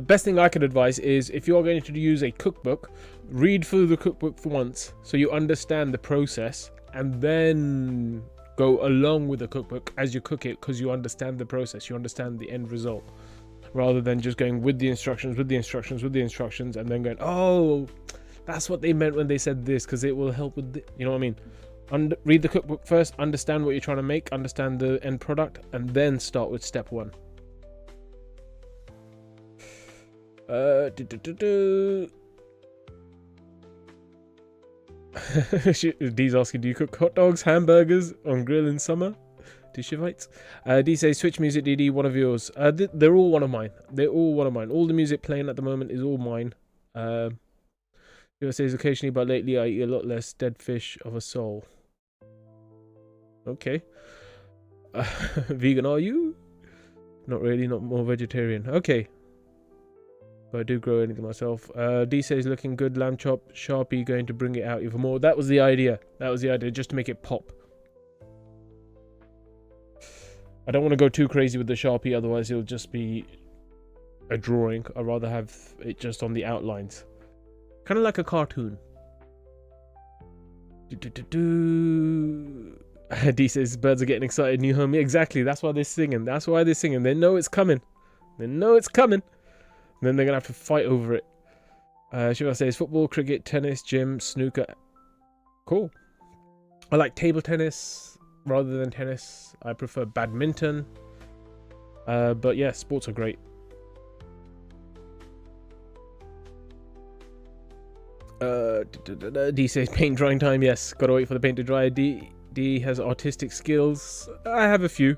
Best thing I could advise is, if you're going to use a cookbook, read through the cookbook for once so you understand the process, and then go along with the cookbook as you cook it, because you understand the process, you understand the end result, rather than just going with the instructions, and then going, oh, that's what they meant when they said this, because it will help with you know what I mean? Read the cookbook first, understand what you're trying to make, understand the end product, and then start with step one. D's asking, do you cook hot dogs, hamburgers on grill in summer? To Shivites. D says, Switch Music DD, one of yours. They're all one of mine. All the music playing at the moment is all mine. Shiva says, occasionally, but lately I eat a lot less dead fish of a soul. Okay. Vegan are you? Not really, not more vegetarian. Okay. But I do grow anything myself. D says, looking good, lamb chop, Sharpie going to bring it out even more. That was the idea. Just to make it pop. I don't want to go too crazy with the Sharpie, otherwise it'll just be a drawing. I'd rather have it just on the outlines. Kind of like a cartoon. D says, birds are getting excited, new home. Exactly, that's why they're singing. They know it's coming. Then they're going to have to fight over it. Shiva says, football, cricket, tennis, gym, snooker. Cool. I like table tennis rather than tennis. I prefer badminton. But yeah, sports are great. D says, paint drying time. Yes, gotta wait for the paint to dry. D has artistic skills. I have a few.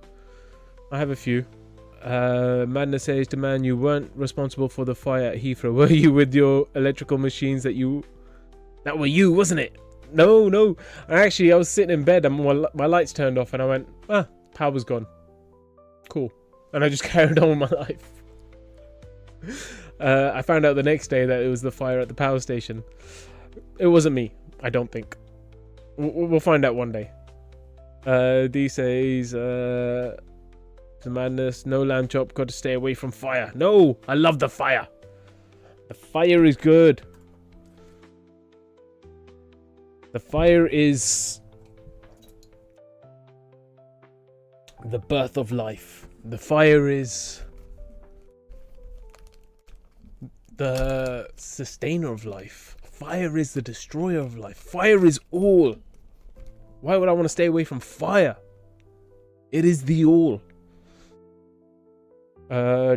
Madness says, to man, you weren't responsible for the fire at Heathrow, were you, with your electrical machines that were you, wasn't it? No. I was sitting in bed and my lights turned off and I went, power's gone. Cool. And I just carried on with my life. I found out the next day that it was the fire at the power station. It wasn't me, I don't think. We'll find out one day. D says, the madness, no lamb chop, got to stay away from fire. No, I love the fire. The fire is good. The fire is the birth of life. The fire is the sustainer of life. Fire is the destroyer of life. Fire is all. Why would I want to stay away from fire? It is the all.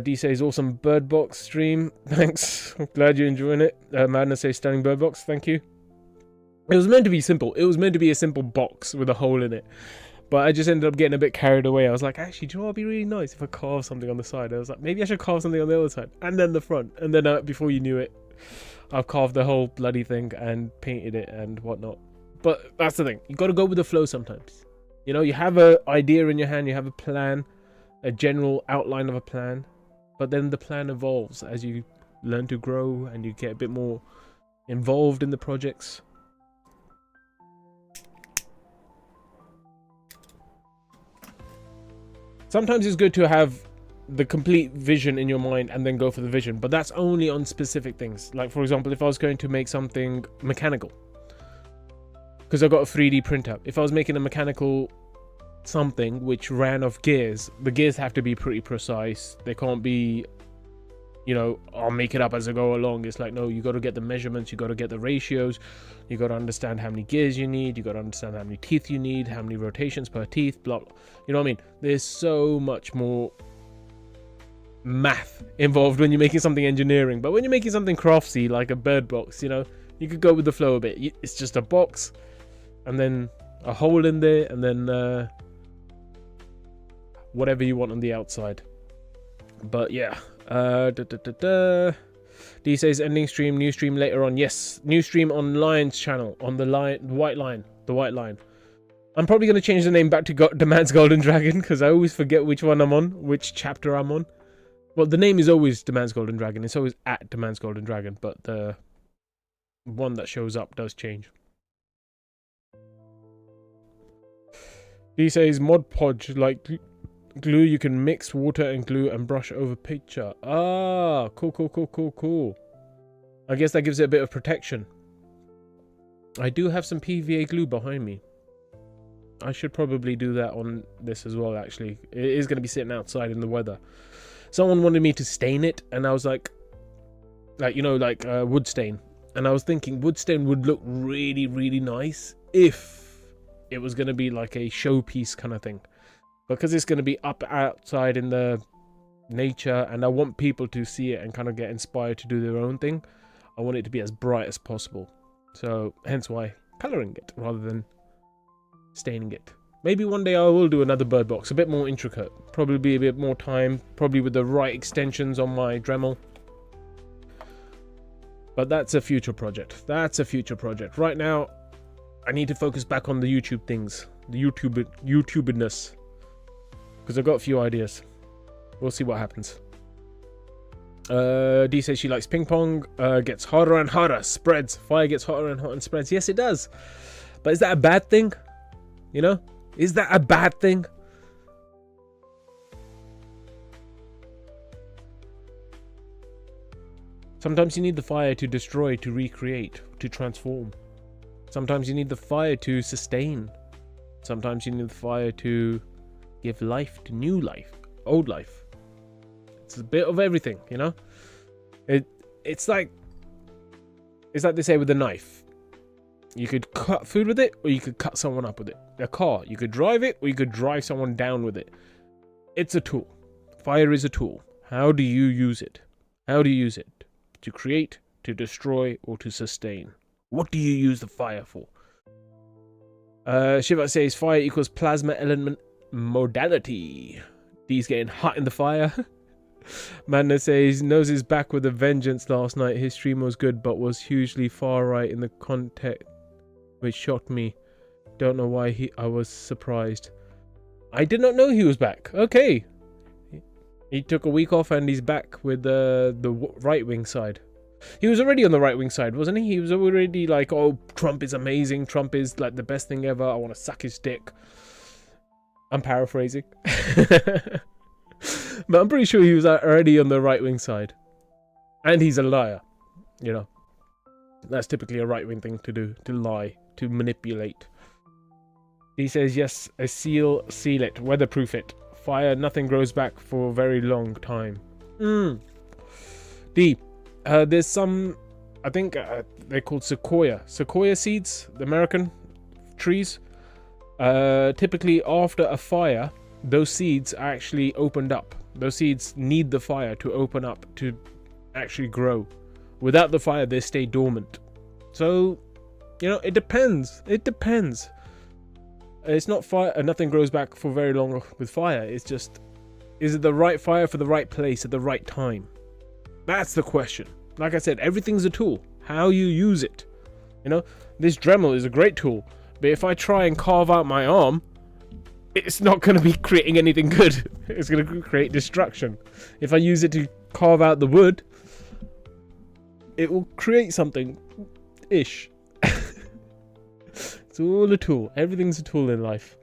D says, awesome Bird Box stream. Thanks. I'm glad you're enjoying it. Madness says, stunning Bird Box. Thank you. It was meant to be simple. It was meant to be a simple box with a hole in it. But I just ended up getting a bit carried away. I was like, actually, do you know what would be really nice if I carve something on the side? I was like, maybe I should carve something on the other side. And then the front. And then before you knew it, I've carved the whole bloody thing and painted it and whatnot. But that's the thing. You got to go with the flow sometimes. You know, you have an idea in your hand. You have a plan. A general outline of a plan, but then the plan evolves as you learn to grow and you get a bit more involved in the projects. Sometimes it's good to have the complete vision in your mind and then go for the vision, but that's only on specific things. Like, for example, if I was going to make something mechanical, because I got a 3D printer. If I was making a mechanical something which ran off gears, the gears have to be pretty precise. They can't be, you know, I'll make it up as I go along. It's like, no, you got to get the measurements, you got to get the ratios, you got to understand how many gears you need, you got to understand how many teeth you need, how many rotations per teeth, blah, blah. You know what I mean? There's so much more math involved when you're making something engineering. But when you're making something craftsy, like a bird box, you know, you could go with the flow a bit. It's just a box, and then a hole in there, and then whatever you want on the outside. But yeah. D says ending stream, new stream later on. Yes, new stream on Lion's channel, on the white line. I'm probably going to change the name back to Demands Golden Dragon, because I always forget which one I'm on, which chapter I'm on. Well, the name is always Demands Golden Dragon. It's always at Demands Golden Dragon, but the one that shows up does change. D says Mod Podge, like glue, you can mix water and glue and brush over picture. Ah, cool. I guess that gives it a bit of protection. I do have some PVA glue behind me. I should probably do that on this as well, actually. It is going to be sitting outside in the weather. Someone wanted me to stain it, and I was like you know, like wood stain. And I was thinking wood stain would look really, really nice if it was going to be like a showpiece kind of thing. Because it's going to be up outside in the nature, and I want people to see it and kind of get inspired to do their own thing. I want it to be as bright as possible. So, hence why colouring it rather than staining it. Maybe one day I will do another bird box, a bit more intricate. Probably be a bit more time, probably with the right extensions on my Dremel. But that's a future project. Right now, I need to focus back on the YouTube things. The YouTuberness. Because I've got a few ideas. We'll see what happens. D says she likes ping pong. Gets hotter and hotter. Spreads. Fire gets hotter and hotter and spreads. Yes, it does. But is that a bad thing? You know? Is that a bad thing? Sometimes you need the fire to destroy, to recreate, to transform. Sometimes you need the fire to sustain. Sometimes you need the fire to give life to new life, old life. It's a bit of everything, you know? It's like they say with a knife. You could cut food with it, or you could cut someone up with it. A car, you could drive it, or you could drive someone down with it. It's a tool. Fire is a tool. How do you use it? How do you use it? To create, to destroy, or to sustain? What do you use the fire for? Shiva says fire equals plasma element modality. D's getting hot in the fire. Madness says knows his back with a vengeance last night. His stream was good, but was hugely far right in the context, which shocked me. Don't know why I was surprised. I did not know he was back. Okay. He took a week off and he's back with the right wing side. He was already on the right wing side, wasn't he? He was already like, oh, Trump is amazing. Trump is like the best thing ever. I want to suck his dick. I'm paraphrasing. But I'm pretty sure he was already on the right wing side. And he's a liar. You know. That's typically a right wing thing to do. To lie. To manipulate. He says, yes, seal it. Weatherproof it. Fire, nothing grows back for a very long time. D. There's some, I think they're called sequoia seeds, the American trees. Typically after a fire, those seeds are actually opened up. Those seeds need the fire to open up to actually grow. Without the fire, they stay dormant. So, you know, it depends. It's not fire. Nothing grows back for very long with fire. It's just, is it the right fire for the right place at the right time? That's the question. Like I said, everything's a tool. How you use it. You know, this Dremel is a great tool. But if I try and carve out my arm, it's not going to be creating anything good. It's going to create destruction. If I use it to carve out the wood, it will create something-ish. It's all a tool. Everything's a tool in life.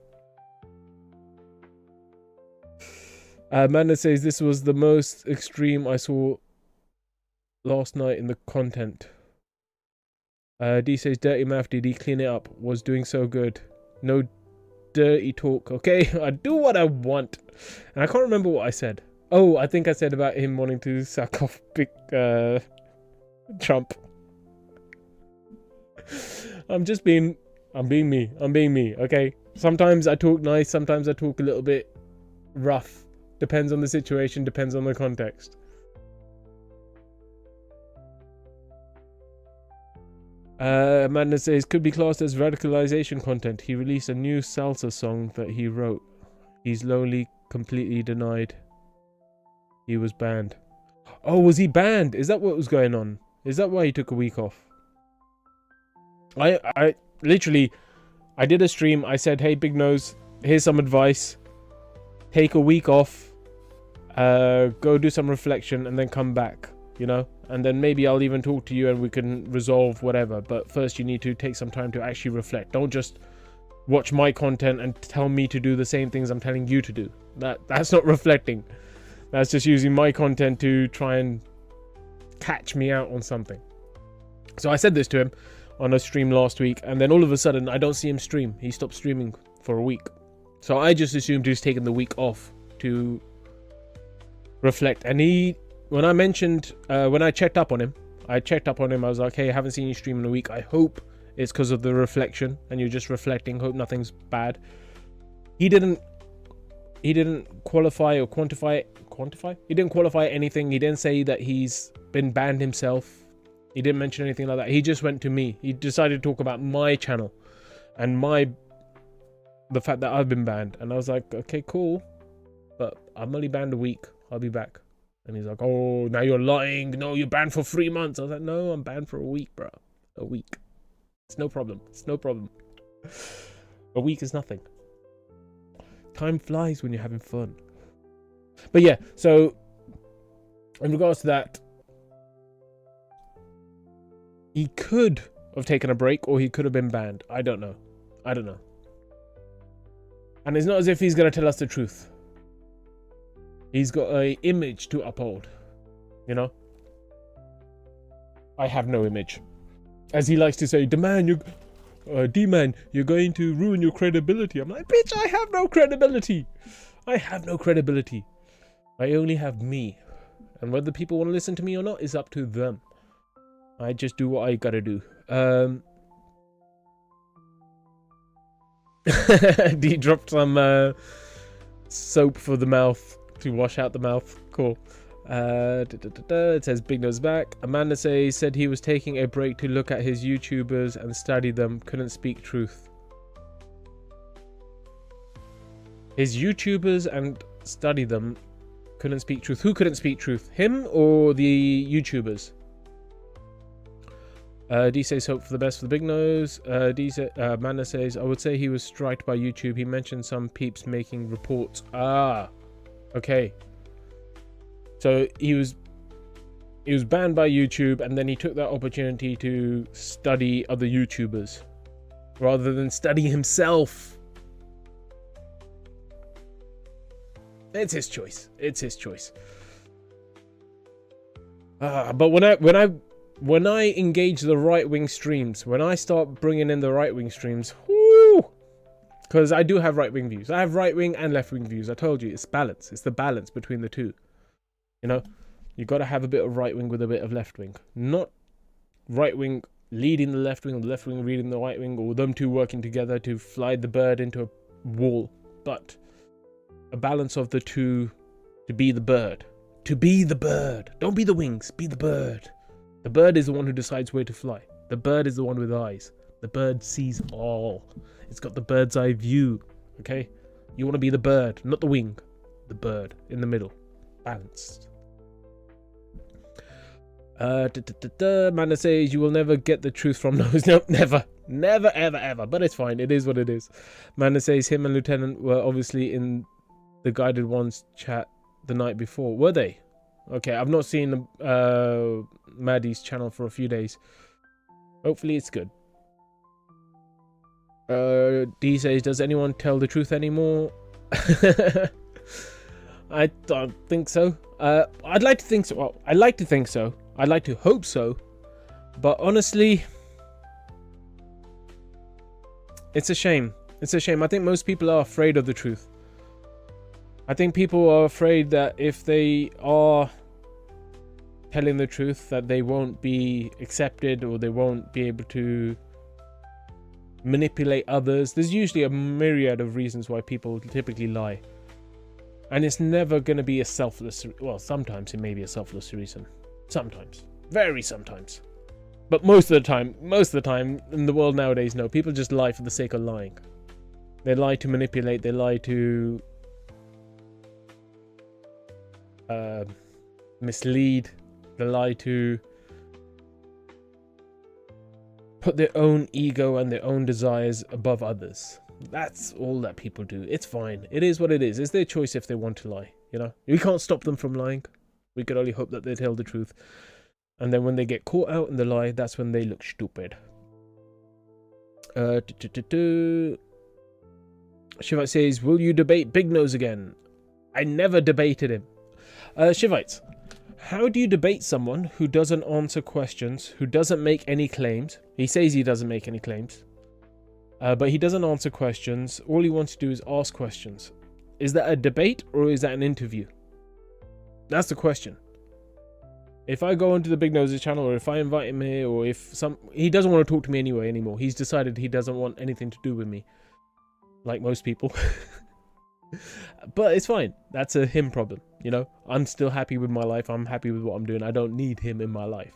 Amanda says this was the most extreme I saw last night in the content. D says dirty mouth. Did he clean it up? Was doing so good. No dirty talk. Okay, I do what I want. And I can't remember what I said. Oh, I think I said about him wanting to sack off big Trump. I'm being me. Okay. Sometimes I talk nice. Sometimes I talk a little bit rough. Depends on the situation. Depends on the context. Amanda says, could be classed as radicalization content. He released a new salsa song that he wrote. He's lonely, completely denied. He was banned. Oh, was he banned? Is that what was going on? Is that why he took a week off? I literally, I did a stream. I said, hey, Big Nose, here's some advice. Take a week off. Go do some reflection and then come back, you know? And then maybe I'll even talk to you and we can resolve whatever. But first you need to take some time to actually reflect. Don't just watch my content and tell me to do the same things I'm telling you to do. That's not reflecting. That's just using my content to try and catch me out on something. So I said this to him on a stream last week, and then all of a sudden I don't see him stream. He stopped streaming for a week. So I just assumed he's taken the week off to reflect. And when I mentioned, when I checked up on him, I was like, hey, I haven't seen you stream in a week. I hope it's because of the reflection and you're just reflecting. Hope nothing's bad. He didn't qualify or quantify. He didn't qualify anything. He didn't say that he's been banned himself. He didn't mention anything like that. He just went to me. He decided to talk about my channel and the fact that I've been banned. And I was like, okay, cool. But I'm only banned a week. I'll be back. And he's like, oh, now you're lying. No, you're banned for 3 months. I was like, no, I'm banned for a week, bro. A week. It's no problem. It's no problem. A week is nothing. Time flies when you're having fun. But yeah, so in regards to that, he could have taken a break or he could have been banned. I don't know. And it's not as if he's going to tell us the truth. He's got an image to uphold, you know? I have no image. As he likes to say, D-Man, you're going to ruin your credibility. I'm like, bitch, I have no credibility. I only have me. And whether people want to listen to me or not is up to them. I just do what I gotta do. D dropped some soap for the mouth to wash out the mouth. Cool. It says Big Nose back. Amanda said he was taking a break to look at his YouTubers and study them. Couldn't speak truth. His YouTubers and study them. Couldn't speak truth. Who couldn't speak truth? Him or the YouTubers? D says hope for the best for the Big Nose. Amanda says I would say he was striked by YouTube. He mentioned some peeps making reports. Ah, okay. So he was banned by YouTube, and then he took that opportunity to study other YouTubers rather than study himself. It's his choice. But when I engage the right-wing streams, when I start bringing in the right-wing streams, whoo, because I do have right-wing views. I have right-wing and left-wing views. I told you, it's balance. It's the balance between the two. You know, you got to have a bit of right-wing with a bit of left-wing. Not right-wing leading the left-wing or the left-wing leading the right-wing, or them two working together to fly the bird into a wall. But a balance of the two to be the bird. To be the bird. Don't be the wings, be the bird. The bird is the one who decides where to fly. The bird is the one with eyes. The bird sees all. It's got the bird's eye view. Okay? You want to be the bird, not the wing. The bird in the middle. Balanced. Mana says you will never get the truth from those. No, never. Never, ever, ever. But it's fine. It is what it is. Mana says him and Lieutenant were obviously in the Guided Ones chat the night before. Were they? Okay, I've not seen Maddie's channel for a few days. Hopefully it's good. D says, does anyone tell the truth anymore? I don't think so. I'd like to think so. Well, I'd like to think so. I'd like to hope so. But honestly, It's a shame. It's a shame. I think most people are afraid of the truth. I think people are afraid that if they are telling the truth, that they won't be accepted, or they won't be able to manipulate others. There's usually a myriad of reasons why people typically lie. And it's never going to be a selfless... Well, sometimes it may be a selfless reason. Sometimes. Very sometimes. But most of the time, in the world nowadays, no. People just lie for the sake of lying. They lie to manipulate. They lie to... mislead. They lie to... put their own ego and their own desires above others. That's all that people do. It's fine. It is what it is. It's their choice if they want to lie. You know, we can't stop them from lying. We can only hope that they tell the truth. And then when they get caught out in the lie, that's when they look stupid. Shivite says, will you debate Big Nose again? I never debated him. Shivite, how do you debate someone who doesn't answer questions, who doesn't make any claims? He says he doesn't make any claims. But he doesn't answer questions. All he wants to do is ask questions. Is that a debate or is that an interview? That's the question. If I go onto the Big Noses channel, or if I invite him here, or if he doesn't want to talk to me anymore. He's decided he doesn't want anything to do with me. Like most people. But it's fine. That's a him problem, you know? I'm still happy with my life. I'm happy with what I'm doing. I don't need him in my life.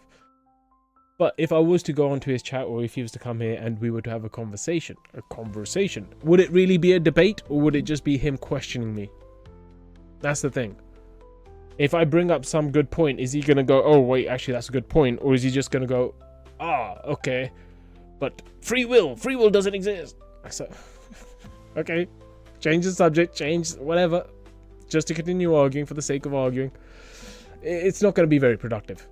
But if I was to go onto his chat, or if he was to come here and we were to have a conversation, would it really be a debate, or would it just be him questioning me? That's the thing. If I bring up some good point, is he going to go, oh, wait, actually, that's a good point? Or is he just going to go, okay, but free will doesn't exist. I said, okay, change the subject, change whatever, just to continue arguing for the sake of arguing. It's not going to be very productive.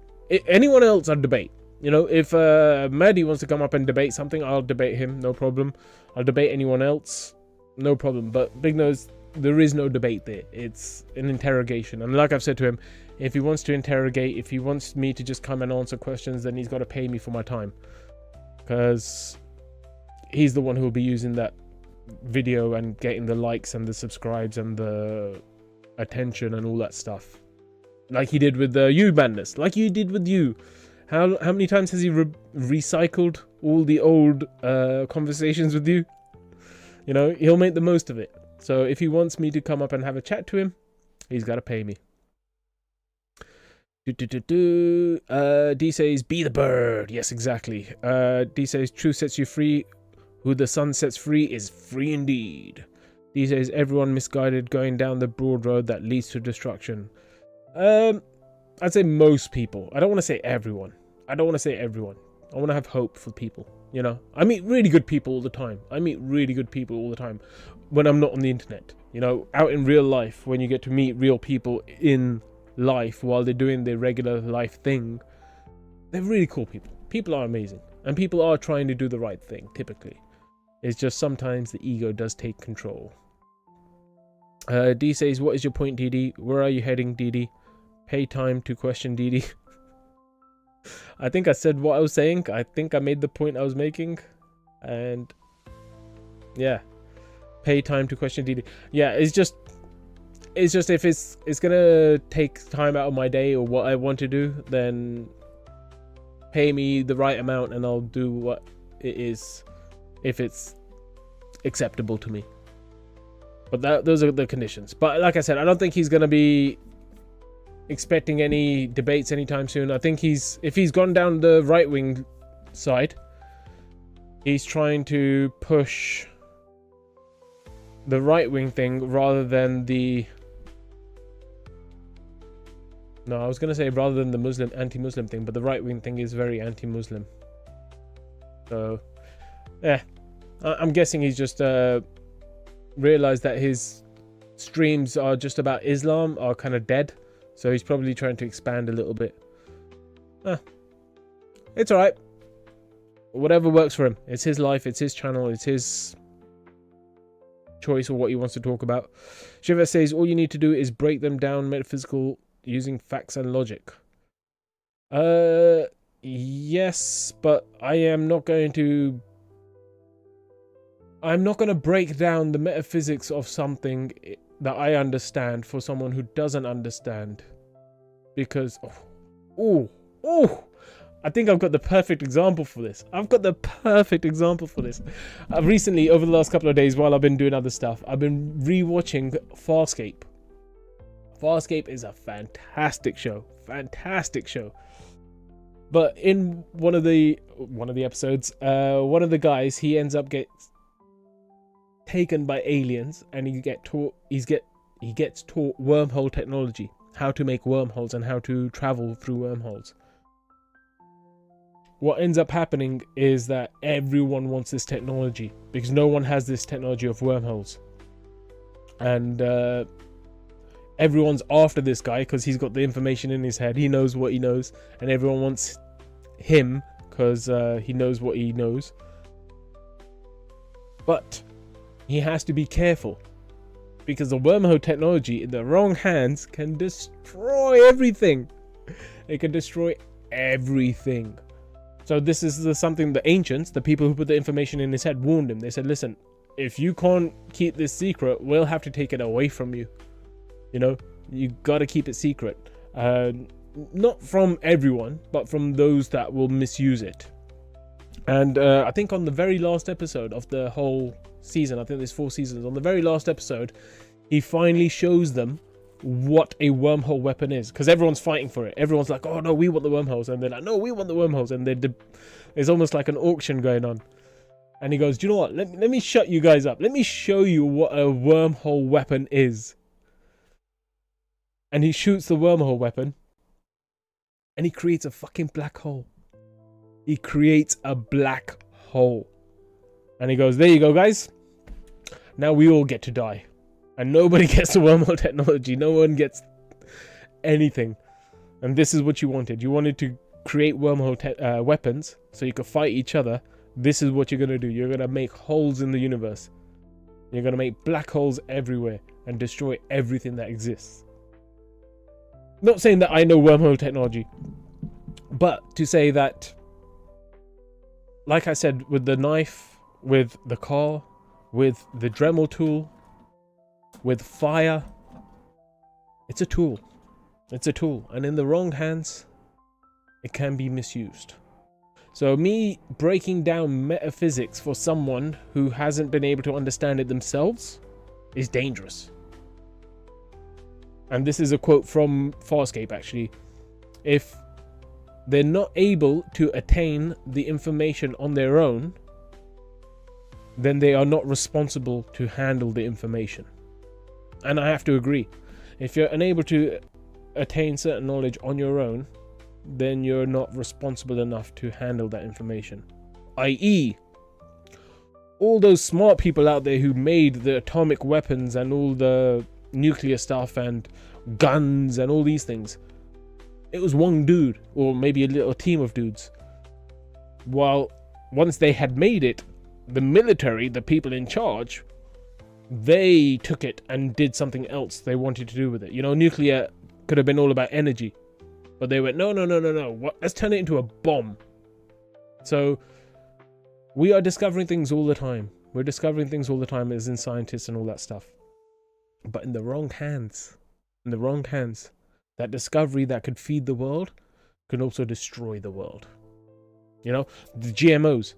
Anyone else, I'd debate. You know, if Maddie wants to come up and debate something, I'll debate him, no problem. I'll debate anyone else, no problem. But Big Nose, there is no debate there. It's an interrogation. And like I've said to him, if he wants to interrogate, if he wants me to just come and answer questions, then he's got to pay me for my time. Because he's the one who will be using that video and getting the likes and the subscribes and the attention and all that stuff. Like he did with the You Madness. Like you did with you. How many times has he recycled all the old conversations with you? You know, he'll make the most of it. So if he wants me to come up and have a chat to him, he's got to pay me. D says, be the bird. Yes, exactly. D says, truth sets you free. Who the sun sets free is free indeed. D says, everyone misguided going down the broad road that leads to destruction. I'd say most people. I don't want to say everyone. I want to have hope for people, you know. I meet really good people all the time. When I'm not on the internet, you know, out in real life, when you get to meet real people in life while they're doing their regular life thing, they're really cool people. People are amazing. And people are trying to do the right thing, typically. It's just sometimes the ego does take control. D says, what is your point, DD? Where are you heading, DD? Pay time to question DD. I think I said what I was saying. I think I made the point I was making. And yeah. Pay time to question DD. Yeah, it's just if it's gonna take time out of my day or what I want to do, then pay me the right amount and I'll do what it is if it's acceptable to me. But those are the conditions. But like I said, I don't think he's gonna be expecting any debates anytime soon. I think if he's gone down the right-wing side, he's trying to push the right-wing thing rather than the... No, I was going to say rather than the Muslim, anti-Muslim thing, but the right-wing thing is very anti-Muslim. So, yeah. I'm guessing he's just realized that his streams are just about Islam are kind of dead. So he's probably trying to expand a little bit. It's alright. Whatever works for him. It's his life, it's his channel, it's his choice or what he wants to talk about. Shiva says, all you need to do is break them down metaphysical using facts and logic. Yes, but I am not going to... I'm not going to break down the metaphysics of something that I understand for someone who doesn't understand. Because, I think I've got the perfect example for this. Recently, over the last couple of days, while I've been doing other stuff, I've been rewatching Farscape. Farscape is a fantastic show. But in one of the episodes, one of the guys, he ends up gets taken by aliens, and he gets taught wormhole technology, how to make wormholes and how to travel through wormholes. What ends up happening is that everyone wants this technology because no one has this technology of wormholes, and everyone's after this guy because he's got the information in his head. He knows what he knows, and everyone wants him because he knows what he knows. But he has to be careful because the wormhole technology in the wrong hands can destroy everything. It can destroy everything. So this is something the ancients, the people who put the information in his head, warned him. They said, listen, if you can't keep this secret, we'll have to take it away from you. You know, you got to keep it secret. Not from everyone, but from those that will misuse it. And I think on the very last episode of the whole season, I think there's 4 seasons, on the very last episode, he finally shows them what a wormhole weapon is, because everyone's fighting for it. Everyone's like, oh no, we want the wormholes, and they're like, no, we want the wormholes, and there's almost like an auction going on. And he goes, do you know what, let me shut you guys up, let me show you what a wormhole weapon is. And he shoots the wormhole weapon, and he creates a fucking black hole. He creates a black hole, and he goes, there you go guys, now we all get to die. And nobody gets the wormhole technology. No one gets anything. And this is what you wanted. You wanted to create wormhole weapons so you could fight each other. This is what you're going to do. You're going to make holes in the universe. You're going to make black holes everywhere and destroy everything that exists. Not saying that I know wormhole technology, but to say that, like I said, with the knife, with the car, with the Dremel tool, with fire, it's a tool. It's a tool, and in the wrong hands, it can be misused. So me breaking down metaphysics for someone who hasn't been able to understand it themselves is dangerous. And this is a quote from Farscape, actually. If they're not able to attain the information on their own, then they are not responsible to handle the information. And I have to agree. If you're unable to attain certain knowledge on your own, then you're not responsible enough to handle that information. i.e., all those smart people out there who made the atomic weapons and all the nuclear stuff and guns and all these things, it was one dude, or maybe a little team of dudes. While once they had made it, the military, the people in charge, they took it and did something else they wanted to do with it. You know, nuclear could have been all about energy, but they went, no, let's turn it into a bomb. So we are discovering things all the time. We're discovering things all the time as in scientists and all that stuff. But in the wrong hands, that discovery that could feed the world can also destroy the world. You know, the GMOs.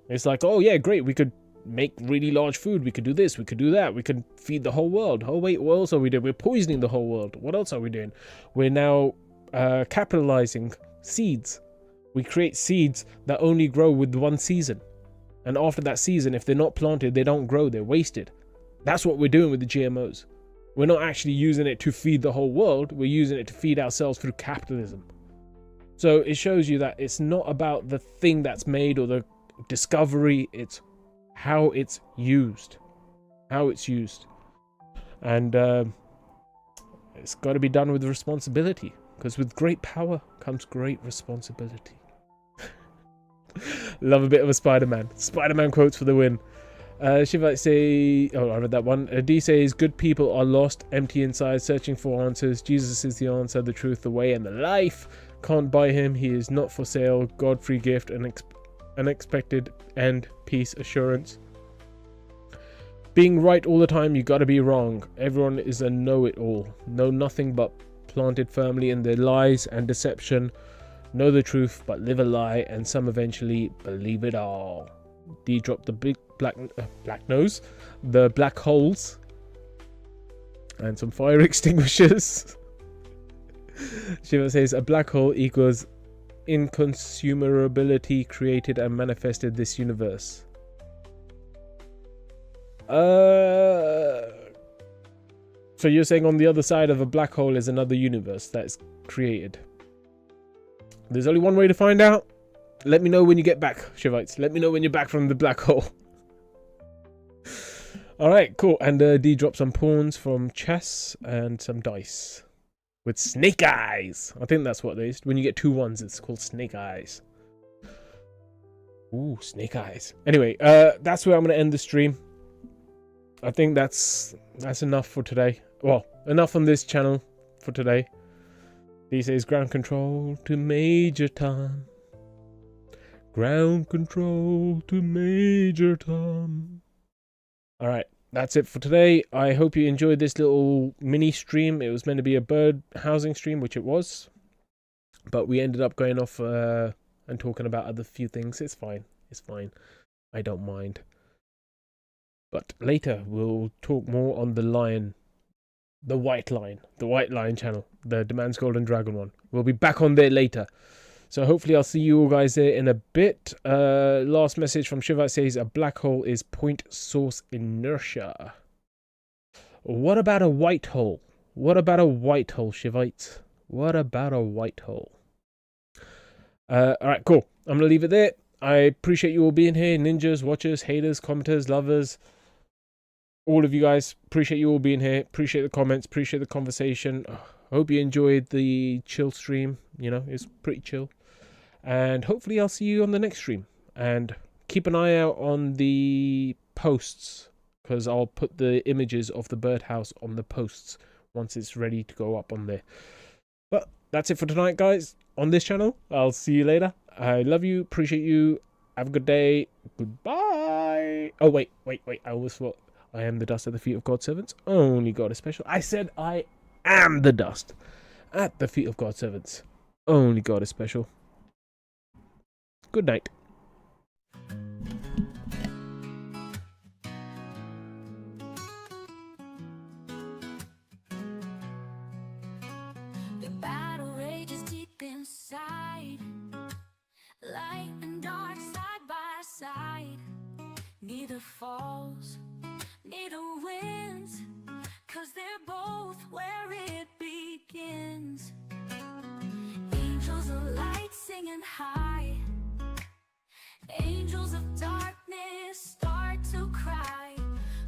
It's like, oh yeah, great, we could make really large food, we could do this, we could do that, we could feed the whole world. Oh wait, what else are we doing? We're poisoning the whole world. What else are we doing? We're now capitalizing seeds. We create seeds that only grow with one season, and after that season, if they're not planted, they don't grow, they're wasted. That's what we're doing with the GMOs. We're not actually using it to feed the whole world, we're using it to feed ourselves through capitalism. So it shows you that it's not about the thing that's made or the discovery, it's how it's used. And it's got to be done with responsibility, because with great power comes great responsibility. Love a bit of a Spider-Man quotes for the win. Shivite say, I read that one. D says, good people are lost, empty inside, searching for answers. Jesus is the answer, the truth, the way, and the life. Can't buy him, he is not for sale. God free gift, unexpected end, peace, assurance. being right all the time, you gotta be wrong. Everyone is a know-it-all. Know nothing but planted firmly in their lies and deception. Know the truth but live a lie, and some eventually believe it all. D dropped the big black nose, the black holes, and some fire extinguishers. Shiva says a black hole equals inconsumability created and manifested this universe. So you're saying on the other side of a black hole is another universe that's created. There's only one way to find out. Let me know when you get back, Shivites. Let me know when you're back from the black hole. Alright, cool. And D dropped some pawns from chess and some dice. With snake eyes. I think that's what it is. When you get 2 ones, it's called snake eyes. Ooh, snake eyes. Anyway, that's where I'm going to end the stream. I think that's enough for today. Well, enough on this channel for today. He says ground control to Major Tom. Ground control to Major Tom. Alright, that's it for today. I hope you enjoyed this little mini stream. It was meant to be a bird housing stream, which it was. But we ended up going off and talking about other few things. It's fine. It's fine. I don't mind. But later we'll talk more on the lion. The white lion channel. The Demands Golden Dragon one. We'll be back on there later. So hopefully I'll see you all guys there in a bit. Last message from Shiva says a black hole is point source inertia. What about a white hole? What about a white hole, Shivites? What about a white hole? Alright, cool. I'm going to leave it there. I appreciate you all being here. Ninjas, watchers, haters, commenters, lovers. All of you guys. Appreciate you all being here. Appreciate the comments. Appreciate the conversation. I hope you enjoyed the chill stream. You know, it's pretty chill. And hopefully I'll see you on the next stream. And keep an eye out on the posts, because I'll put the images of the birdhouse on the posts once it's ready to go up on there. But that's it for tonight, guys, on this channel. I'll see you later. I love you. Appreciate you. Have a good day. Goodbye. Oh, wait. I always thought I am the dust at the feet of God's servants. Only God is special. I said I am the dust at the feet of God's servants. Only God is special. Good night. The battle rages deep inside, light and dark side by side. Neither falls, neither wins, 'cause they're both where it begins. Angels of light singing high, angels of darkness start to cry.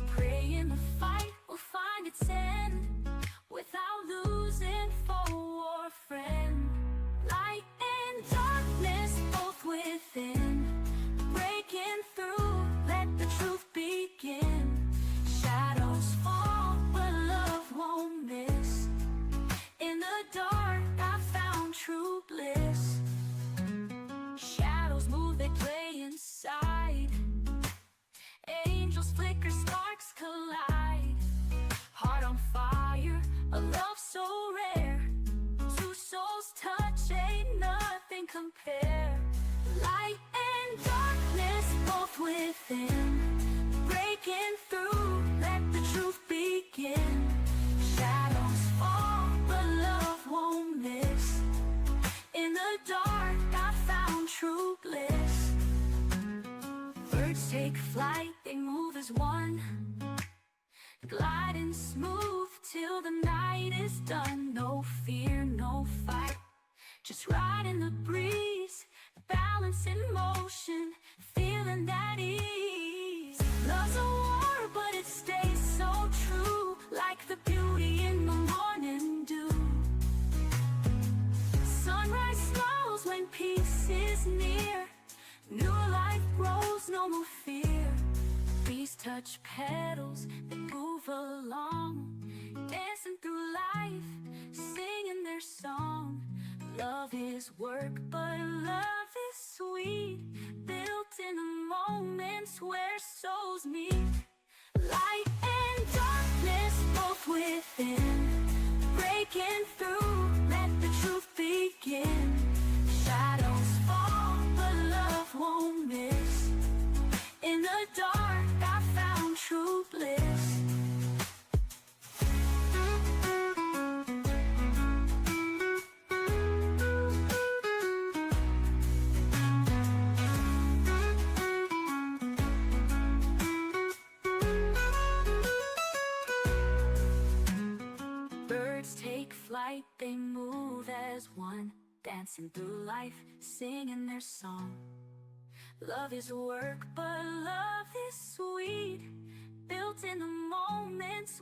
Pray in the fight will find its end, without losing foe or friend. Light and darkness both within, breaking through, let the truth begin. Shadows fall, but love won't miss. In the dark I found true bliss. Shadows move, they play inside. Angels flicker, sparks collide. Heart on fire, a love so rare. Two souls touch, ain't nothing compare. Light and darkness both within, breaking through, let the truth begin. Shadows fall, but love won't miss. In the dark I found true bliss. Birds take flight, they move as one, gliding smooth till the night is done. No fear, no fight, just riding the breeze, balance in motion, feeling that ease. Love's a war, but it stays so true, like the beauty in the morning dew. Sunrise smiles when peace is near, new life grows, no more fear. Bees touch petals, they move along, dancing through life, singing their song. Love is work, but love is sweet, built in the moments where souls meet. Light within. Breaking through, let the truth begin. Shadows fall, but love won't miss. In the dark, I found true bliss. Birds take flight, they move as one, dancing through life, singing their song. Love is work, but love is sweet, built in the moments